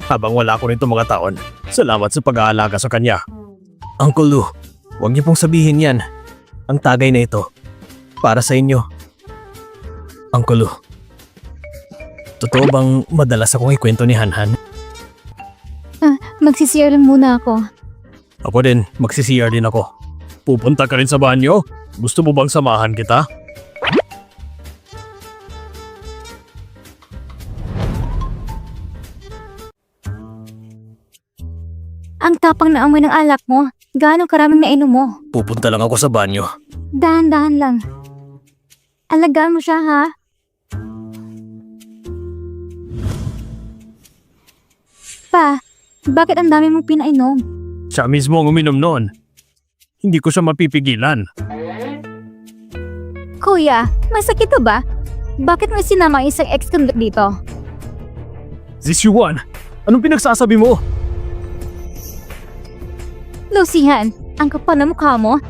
Habang wala ko nito mga taon, salamat sa pag-aalaga sa kanya. Uncle Lu, huwag niyo pong sabihin yan. Ang tagay na ito, para sa inyo. Uncle Lu, totoo bang madalas akong ikwento ni Hanhan? Magsisiyar lang muna ako. Ako din, magsisiyar din ako. Pupunta ka rin sa banyo? Gusto mo bang samahan kita? Ang tapang na amoy ng alak mo. Gaano karaming nainom mo? Pupunta lang ako sa banyo. Dahan-dahan lang. Alagaan mo siya, ha? Pa, bakit ang dami mong pinainom? Siya mismo ang uminom noon. Hindi ko siya mapipigilan. Kuya, masakit ka ba? Bakit mo sinama ang isang ex-convict dito? Zishuan, anong pinagsasabi mo? Lucian, ang kapal na mukha mo.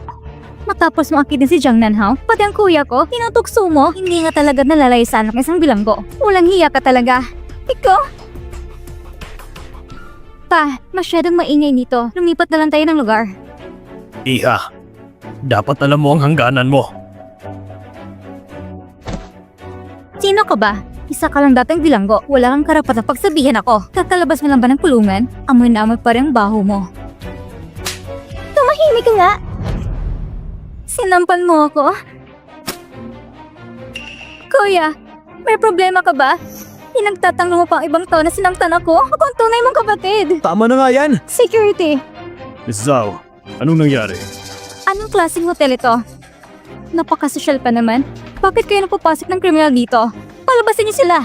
Matapos mo akitin si Jiang Nanhao, pati ang kuya ko, tinutukso mo. Hindi nga talaga nalalay sa anak ng isang bilanggo. Walang hiya ka talaga. Ikaw? Pa, masyadong maingay nito. Lumipat na lang tayo ng lugar. Iha, dapat alam mo ang hangganan mo. Sino ka ba? Isa ka lang dating bilanggo. Wala kang karapat na pagsabihin ako. Kakalabas mo lang ba ng kulungan? Amoy na amoy pa rin ang baho mo. Tumahimik ka nga! Sinampan mo ako? Kuya, may problema ka ba? Pinagtatanggol mo pa ang ibang tao na sinamtan ako? Ako ang tunay mong kapatid! Tama na nga yan! Security! Miss Zhao, anong nangyari? Anong klaseng hotel ito? Napakasosyal pa naman. Bakit kayo napapasok ng kriminal dito? Palabasin niyo sila!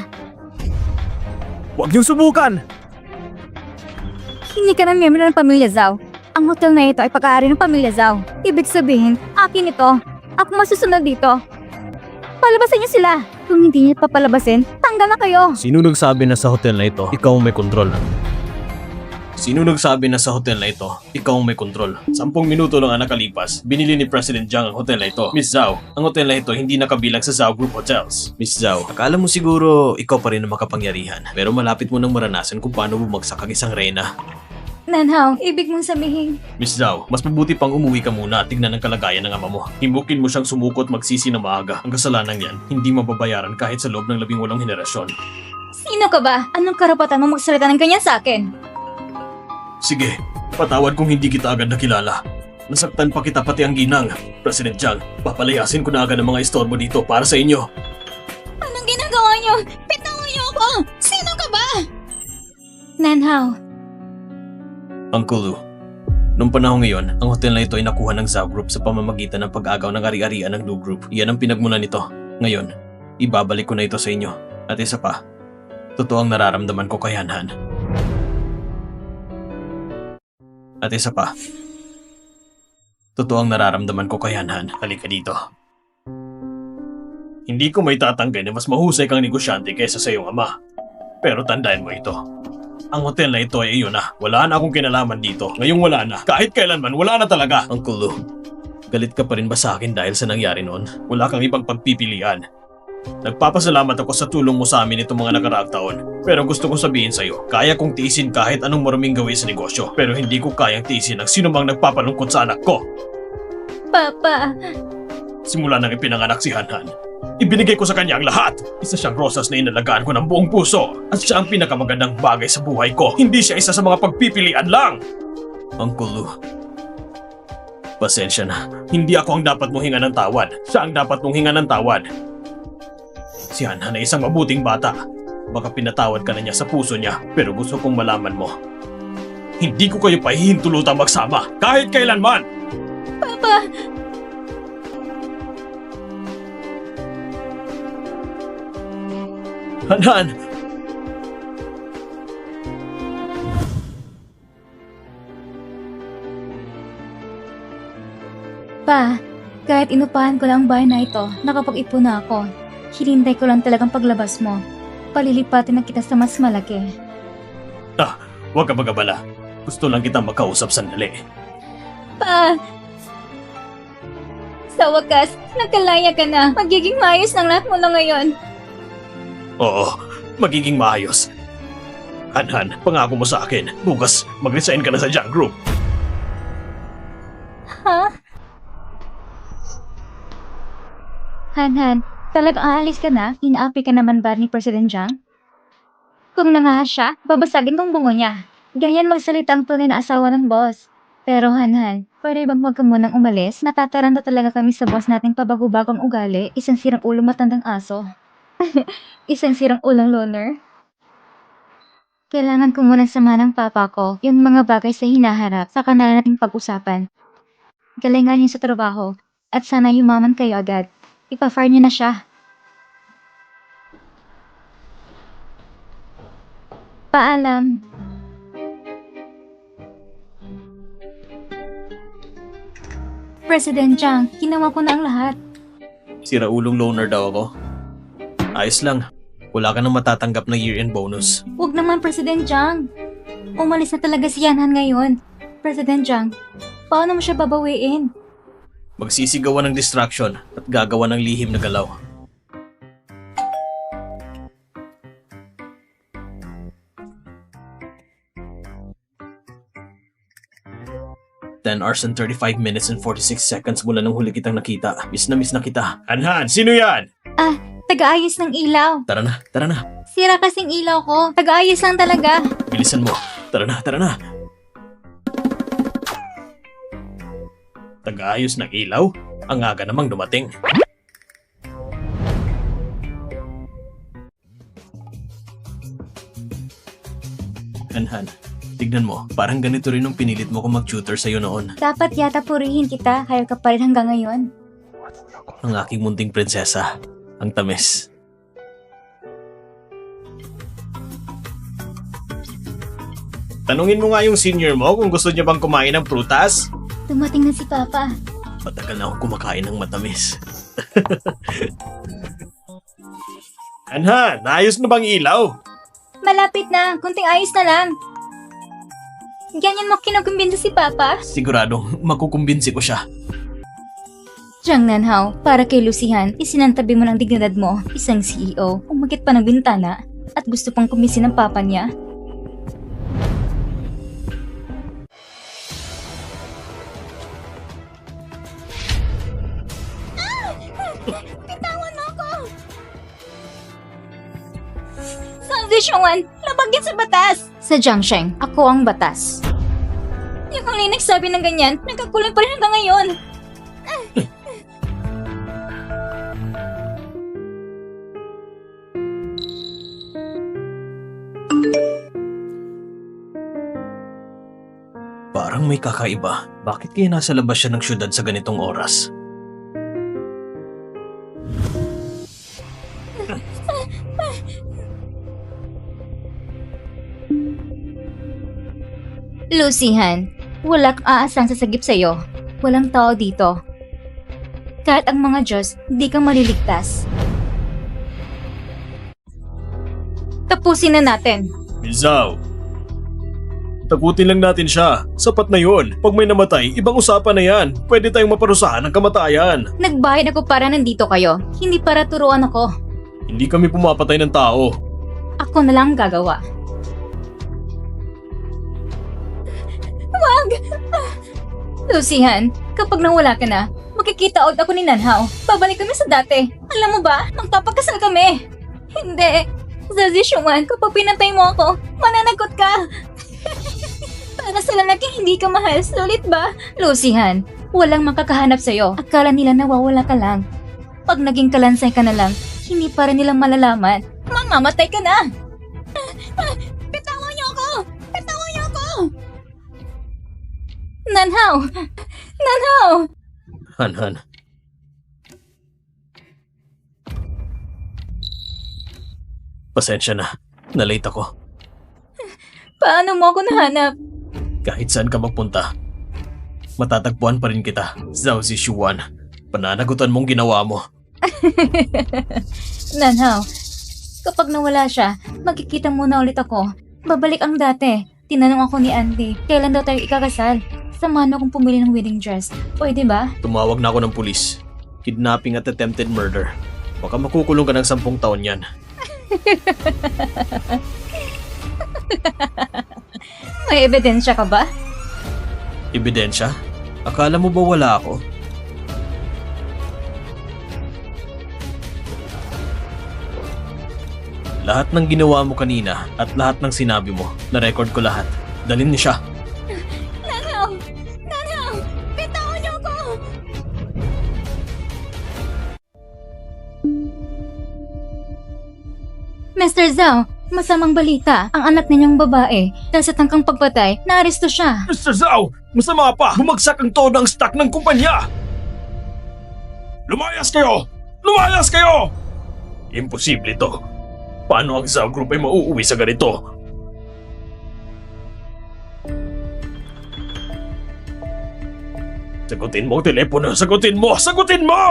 Huwag niyong subukan! Hindi ka na miyembro ng pamilya Zhao. Ang hotel na ito ay pag-aari ng pamilya Zhao. Ibig sabihin, akin ito. Ako masusunod dito. Palabasin niyo sila! Kung hindi niya papalabasin, tanggal na kayo! Sino nagsabi na sa hotel na ito, ikaw ang may kontrol? Sino nagsabi na sa hotel na ito, ikaw ang may kontrol? 10 minuto lang ang nakalipas, binili ni President Jiang ang hotel na ito. Miss Zhao, ang hotel na ito hindi nakabilang sa Zhao Group Hotels. Miss Zhao, akala mo siguro ikaw pa rin ang makapangyarihan. Pero malapit mo nang maranasan kung paano bumagsak ang isang reyna. Nanhaw, ibig mong sabihin, Miss Zhao, mas mabuti pang umuwi ka muna at tignan ang kalagayan ng ama mo. Himukin mo siyang sumukot magsisi na maaga. Ang kasalanan yan, hindi mababayaran kahit sa loob ng 18 henerasyon. sino ka ba? Anong karapatan mo magsalita ng ganyan sa akin? Sige, patawad kung hindi kita agad nakilala. Nasaktan pa kita pati ang ginang. President Jiang, papalayasin ko na agad ang mga istorbo dito para sa inyo. Anong ginagawa niyo? Bitawan niyo ako! Sino ka ba? Nanhaw, Uncle Lu, noong panahon ngayon, ang hotel na ito ay nakuha ng Zhao Group sa pamamagitan ng pag-agaw ng ari-arian ng Lu Group. Iyan ang pinagmulan nito. Ngayon, ibabalik ko na ito sa inyo. At isa pa, totoo ang nararamdaman ko kay Han Han. At isa pa, totoo ang nararamdaman ko kay Han Han. Halika dito. Hindi ko may tatanggi na mas mahusay kang negosyante kaysa sa iyong ama. Pero tandaan mo ito. Ang hotel na ito ay iyon na. Wala na akong kinalaman dito. Ngayong wala na. Kahit kailanman, wala na talaga. Uncle Lu, galit ka pa rin ba sa akin dahil sa nangyari noon? Wala kang ibang pagpipilian. Nagpapasalamat ako sa tulong mo sa amin itong mga nakaraang taon. Pero gusto kong sabihin sa'yo, kaya kong tiisin kahit anong maruming gawin sa negosyo. Pero hindi ko kayang tiisin ang sinumang nagpapalungkot sa anak ko. Papa, Simula nang ipinanganak si Han Han, ibinigay ko sa kanya ang lahat. Isa siyang rosas na inalagaan ko ng buong puso. At siya ang pinakamagandang bagay sa buhay ko. Hindi siya isa sa mga pagpipilian lang. Uncle Lu, pasensya na. Hindi ako ang dapat mong hinga ng tawad. Siya ang dapat mong hinga ng tawad. Si Han Han ay isang mabuting bata. Baka pinatawad ka na niya sa puso niya. Pero gusto kong malaman mo, hindi ko kayo pahihintulutang magsama. Kahit kailanman! Papa, Han Han! Pa, kahit inupahan ko lang ang bahay na ito, nakapag-ipon na ako. Hinintay ko lang talagang paglabas mo. Palilipatin na kita sa mas malaki. Huwag ka magabala. Gusto lang kitang makausap sandali. Pa! Sa wakas, nagkalaya ka na. Magiging maayos ng lahat mo na ngayon. Oo, magiging maayos. Han Han, pangako mo sa akin. Bukas, mag-resign ka na sa Jiang Group. Ha? Han, talagang aalis ka na? Inaapi ka naman ba ni President Jiang? Kung nangahas siya, babasagin kong bungo niya. Ganyan magsalita ang tunay na asawa ng boss. Pero Han, pwede bang huwag ka munang umalis? Natataranta talaga kami sa boss nating pabago-bagong ugali, isang sirang ulo matandang aso. Isang sirang ulang loner. Kailangan ko munang sama ng papa ko yung mga bagay sa hinaharap sa kanila nating pag-usapan. Galingan niyo sa trabaho at sana yumaman kayo agad. Ipa-fire niyo na siya. Paalam. President Jiang, ginawa ko na ang lahat. Siraulong loner daw ako. Ayos lang. Wala ka nang matatanggap na year-end bonus. Huwag naman, President Jiang. Umalis na talaga si Yanhan ngayon. President Jiang, paano mo siya babawiin? Magsisigawan ng distraction at gagawa ng lihim na galaw. $10 and 35 minutes and 46 seconds mula nung huli kitang nakita. Miss na kita. Han, sino yan? Taga-ayos ng ilaw. Tara na. Sira kasing ilaw ko. Taga-ayos lang talaga. Bilisan mo. Tara na. Taga-ayos ng ilaw? Ang aga namang dumating. Han, tignan mo. Parang ganito rin nung pinilit mo kung mag-tutor sa'yo noon. Dapat yata purihin kita. Hayal ka pa rin hanggang ngayon. Ang aking munting prinsesa. Ang tamis. Tanungin mo nga yung senior mo kung gusto niya bang kumain ng prutas. Dumating na si Papa. Matagal na akong kumakain ng matamis. Anhan, naayos na bang ilaw? Malapit na, kunting ayos na lang. Ganyan mo kinukumbinsa si Papa? Siguradong makukumbinsi ko siya. Jiang Nanhao, para kay Lucihan, isinantabi mo ng dignidad mo, isang CEO, umakit pa ng bintana, at gusto pang kumbinsin ng Papa niya. Bitawan mo ako! Sanzi Shuan, labag yan sa batas! Sa Jiangsheng, ako ang batas. Yung huli nagsabi ng ganyan, nagkakulong pa rin hanggang ngayon. Parang may kakaiba. Bakit kaya nasa labas siya ng syudad sa ganitong oras? Lucihan, wala kang aasang sasagip sa'yo. Walang tao dito. Kahit ang mga Diyos, di ka maliligtas. Tapusin na natin. Mizaw! Takutin lang natin siya. Sapat na yun. Pag may namatay, ibang usapan na yan. Pwede tayong maparusahan ng kamatayan. Nagbayad ako para nandito kayo, hindi para turuan ako. Hindi kami pumapatay ng tao. Ako na lang ang gagawa. Wag! Lucihan, kapag nawala ka na, makikita out ako ni Nanhao. Babalik kami sa dati. Alam mo ba, magpapakasal kami. Hindi. Zazi Shuan, kapag pinatay mo ako, mananagot ka. Para sa lalaking hindi ka mahal, sulit ba? Lucihan, walang makakahanap sa'yo. Akala nila nawawala ka lang. Pag naging kalansay ka na lang, hindi pa rin nilang malalaman. Mamamatay ka na! Bitawan niyo ako! Bitawan niyo ako! Nanhao! Nanhao! Han. Pasensya na. Nalate ako. Paano mo ako nahanap? Kahit saan ka magpunta, matatagpuan pa rin kita, Zhao Zishuan. Pananagutan mong ginawa mo. Nanhao, kapag nawala siya, magkikita muna ulit ako. Babalik ang dati. Tinanong ako ni Andy, kailan daw tayo ikakasal? Samahan mo akong pumili ng wedding dress. Pwede ba? Tumawag na ako ng pulis. Kidnapping at attempted murder. Baka makukulong ka ng 10 taon yan. May ebidensya ka ba? Ebidensya? Akala mo ba wala ako? Lahat ng ginawa mo kanina at lahat ng sinabi mo, na-record ko lahat. Dalhin niyo siya. Nanhao! Nanhao! Bitawan niyo ako! Mr. Zhao, masamang balita. Ang anak ninyong babae, dahil sa tangkang pagpatay, naaresto siya. Mr. Zhao! Masama pa! Bumagsak ang todo ng stock ng kumpanya! Lumayas kayo! Lumayas kayo! Imposible to. Paano ang Zhao Group ay mauuwi sa ganito? Sagutin mo ang telepono! Sagutin mo! Sagutin mo!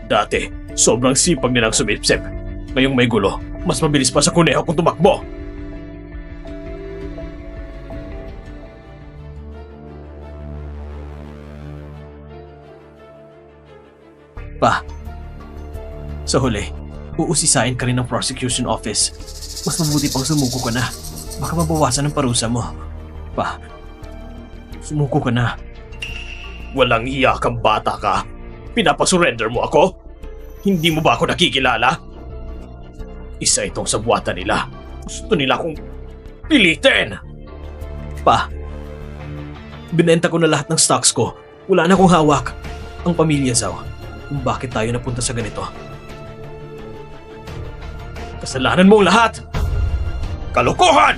Dati, sobrang sipag nilang sumipsip. Ngayong may gulo, mas mabilis pa sa kuneho kung tumakbo. Pa, sa huli, uusisain ka rin ng prosecution office. Mas mabuti pang sumuko ka na. Baka mabawasan ang parusa mo. Pa, sumuko ka na. Walang iya kang bata ka. Pinapasurrender mo ako? Hindi mo ba ako nakikilala? Isa itong sabwata nila. Gusto nila akong pilitin. Pa, binenta ko na lahat ng stocks ko. Wala na akong hawak. Ang pamilya Zhao, kung bakit tayo napunta sa ganito. Kasalanan mo ang lahat! Kalokohan!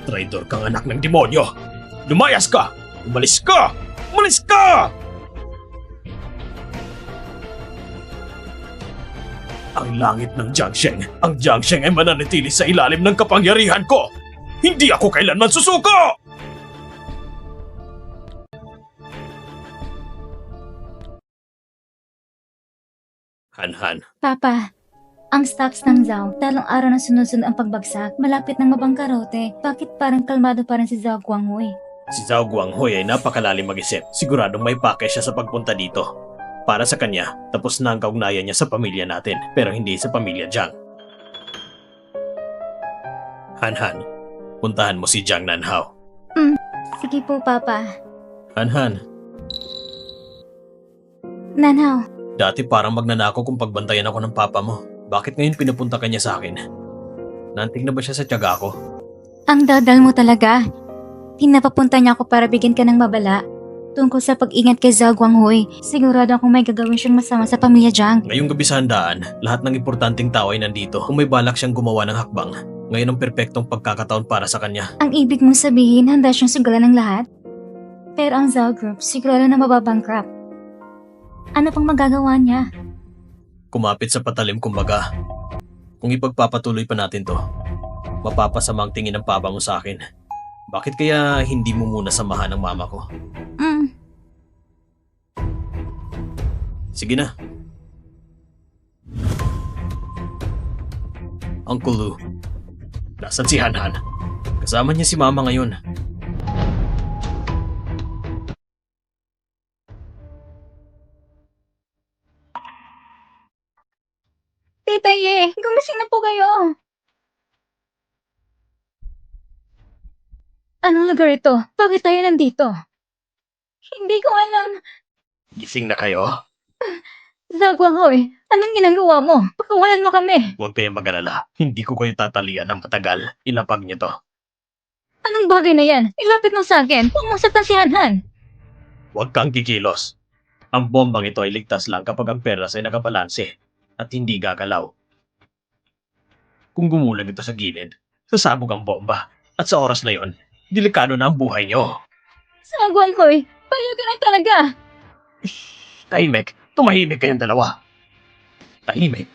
Traidor kang anak ng demonyo! Lumayas ka! Umalis ka! Umalis ka! Ang langit ng Jiangsheng, ang Jiangsheng ay mananatili sa ilalim ng kapangyarihan ko! Hindi ako kailanman susuko! Han. Papa, ang stocks ng Zhao, talong araw na sunod-sunod ang pagbagsak, malapit ng mabangkarote. Bakit parang kalmado pa rin si Zhao Guanghui? Si Zhao Guanghui ay napakalalim mag-isip. Siguradong may pake siya sa pagpunta dito. Para sa kanya, tapos na ang kaugnayan niya sa pamilya natin, pero hindi sa pamilya Jiang. Han, puntahan mo si Jiang Nanhao. Sige po, Papa. Han, Nanhao, dati parang magnanako kung pagbantayan ako ng papa mo. Bakit ngayon pinupunta ka niya sa akin? Nantig na ba siya sa tiyaga ko? ang dadal mo talaga. Pinapapunta niya ako para bigyan ka ng babala tungkol sa pag-ingat kay Zhao Guanghui. Sigurado akong may gagawin siyang masama sa pamilya Jiang. Ngayong gabi sa handaan, lahat ng importanteng tao ay nandito. Kung may balak siyang gumawa ng hakbang, ngayon ang perpektong pagkakataon para sa kanya. Ang ibig mong sabihin, handa siyang sugalan ng lahat? Pero ang Zhao Group, sigurado na mababankrupt. Ano pang magagawa niya? Kumapit sa patalim kumbaga. Kung ipagpapatuloy pa natin to, mapapasama ang tingin ng papa mo sa akin. Bakit kaya hindi mo muna samahan ang mama ko? Sige na. Uncle Lu, nasan si Han? Kasama niya si mama ngayon. Tita Ye, gumising na po kayo. Anong lugar ito? Bakit tayo nandito? Hindi ko alam. Gising na kayo? Zhao Guanghui, anong ginagawa mo? Pakawalan mo kami. Huwag kayong mag-alala. Hindi ko kayo tatalian ng matagal. Ilapag niyo to. Anong bagay na yan? Ilapit mo sa akin. Huwag mong saktan si Han. Huwag kang kikilos. Ang bombang ito ay ligtas lang kapag ang perlas ay nakabalanse at hindi gagalaw. Kung gumulag ito sa gilid, sasabog ang bomba. At sa oras na yon, delikado na ang buhay niyo. Zhao Guanghui, payag ka na talaga. Tahimik. Tumahimik kayong dalawa. Tahimik.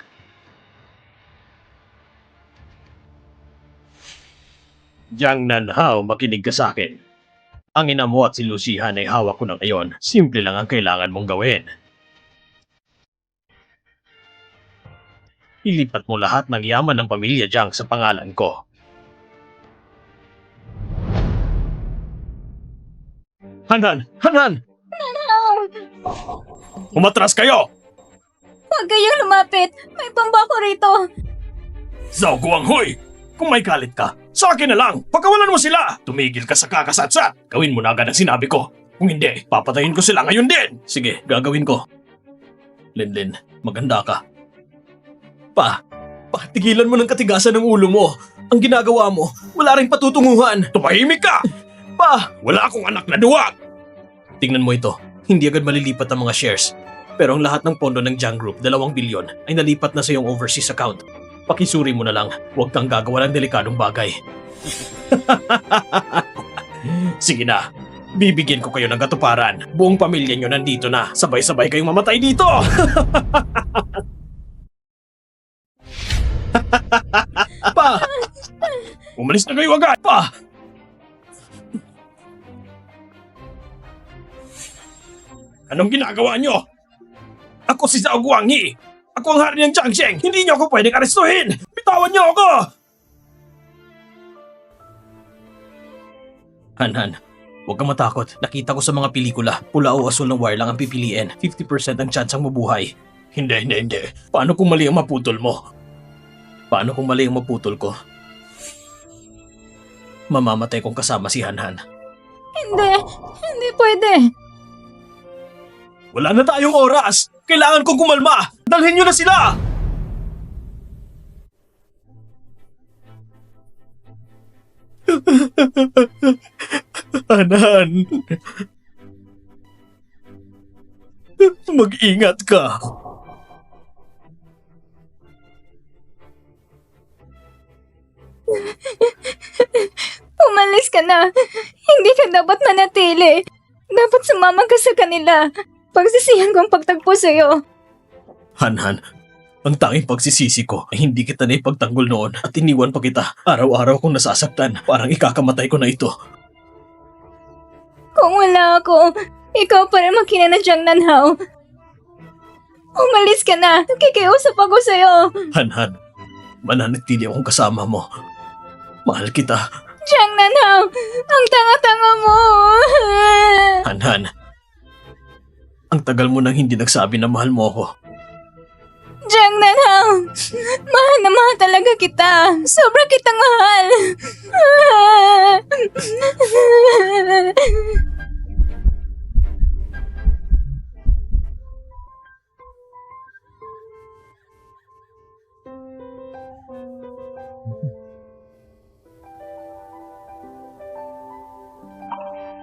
Jiang Nanhao, makinig ka sa akin. Ang ina mo at si Lucihan ay hawak ko na ngayon. Simple lang ang kailangan mong gawin. Ilipat mo lahat ng yaman ng pamilya Jiang sa pangalan ko. Han! Umatras kayo! Huwag kayong lumapit. May pambako rito. Zhao Guanghui! Kung may galit ka, sa akin na lang! Pagkawalan mo sila! Tumigil ka sa kakasatsat! Gawin mo na agad ang sinabi ko. Kung hindi, papatayin ko sila ngayon din! Sige, gagawin ko. Linlin, maganda ka. Tigilan mo ng katigasan ng ulo mo. Ang ginagawa mo, wala ring patutunguhan. Tumahimik ka! Wala akong anak na duwag! Tingnan mo ito, hindi agad malilipat ang mga shares. Pero ang lahat ng pondo ng Jiang Group, 2 bilyon, ay nalipat na sa iyong overseas account. Pakisuri mo na lang, huwag kang gagawa ng delikadong bagay. Sige na, bibigyan ko kayo ng katuparan. Buong pamilya nyo nandito na, sabay-sabay kayong mamatay dito! Umalis na kayo agad! Anong ginagawa nyo? Ako si Zhao Guangyi! Ako ang hari ng Jiangsheng! Hindi nyo ako pwedeng arestuhin! Bitawan nyo ako! Han, huwag kang matakot. Nakita ko sa mga pelikula, pula o asul ng wire lang ang pipiliin. 50% ang chance ang mabuhay. Hindi. Paano kung mali ang maputol mo? Paano kung mali ang maputol ko? Mamamatay kong kasama si Han. Hindi pwede. Wala na tayong oras! Kailangan kong kumalma! Dalhin nyo na sila! Han! Mag-ingat ka! Umalis ka na. Hindi ka dapat manatili. Dapat sumama ka sa kanila. Pagsisihan ko ang pagtagpo sa'yo. Han, ang tanging pagsisisi ko ay hindi kita na ipagtanggol noon at iniwan pa kita. Araw-araw kong nasasaktan, parang ikakamatay ko na ito. Kung wala ako, ikaw pa rin makina na Jiang Nanhao. Umalis ka na. Nakikiusap ako sa'yo. Han, mananatili akong kasama mo. Mahal kita. Jiang Nanhao, ang tanga-tanga mo. Han, ang tagal mo nang hindi nagsabi na mahal mo ako. Jiang Nanhao, mahal na mahal talaga kita. Sobra kitang mahal.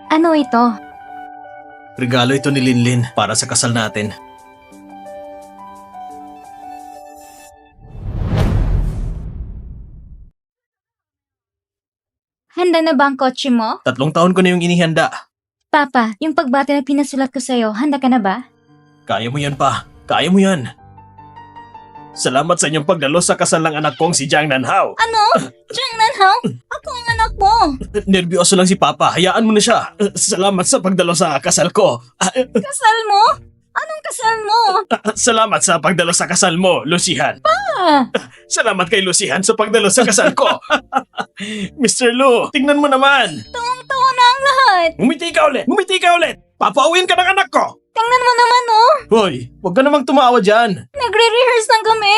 Ano ito? Regalo ito ni Linlin para sa kasal natin. Handa na ba ang kotse mo? 3 taon ko na yung inihanda. Papa, yung pagbati na pinasulat ko sa'yo, handa ka na ba? Kaya mo yan pa. Kaya mo yan. Salamat sa inyong pagdalo sa kasal ng anak kong si Jiang Nanhao. Ano? Jiang Nanhao? Ako ang anak mo. Nervyoso lang si Papa. Hayaan mo na siya. Salamat sa pagdalo sa kasal ko. Kasal mo? Anong kasal mo? Salamat sa pagdalo sa kasal mo, Lucihan. Ah, Salamat kay Lucihan sa pagdalo sa kasal ko. Mr. Lu, tingnan mo naman. tawang-tawa na ang lahat. Ngumiti ka ulit. Ngumiti ka ulit. Papauwiin ka ng anak ko. Tingnan mo naman, oh. Hoy, huwag ka namang tumawa dyan. Nagre-rehearse lang kami.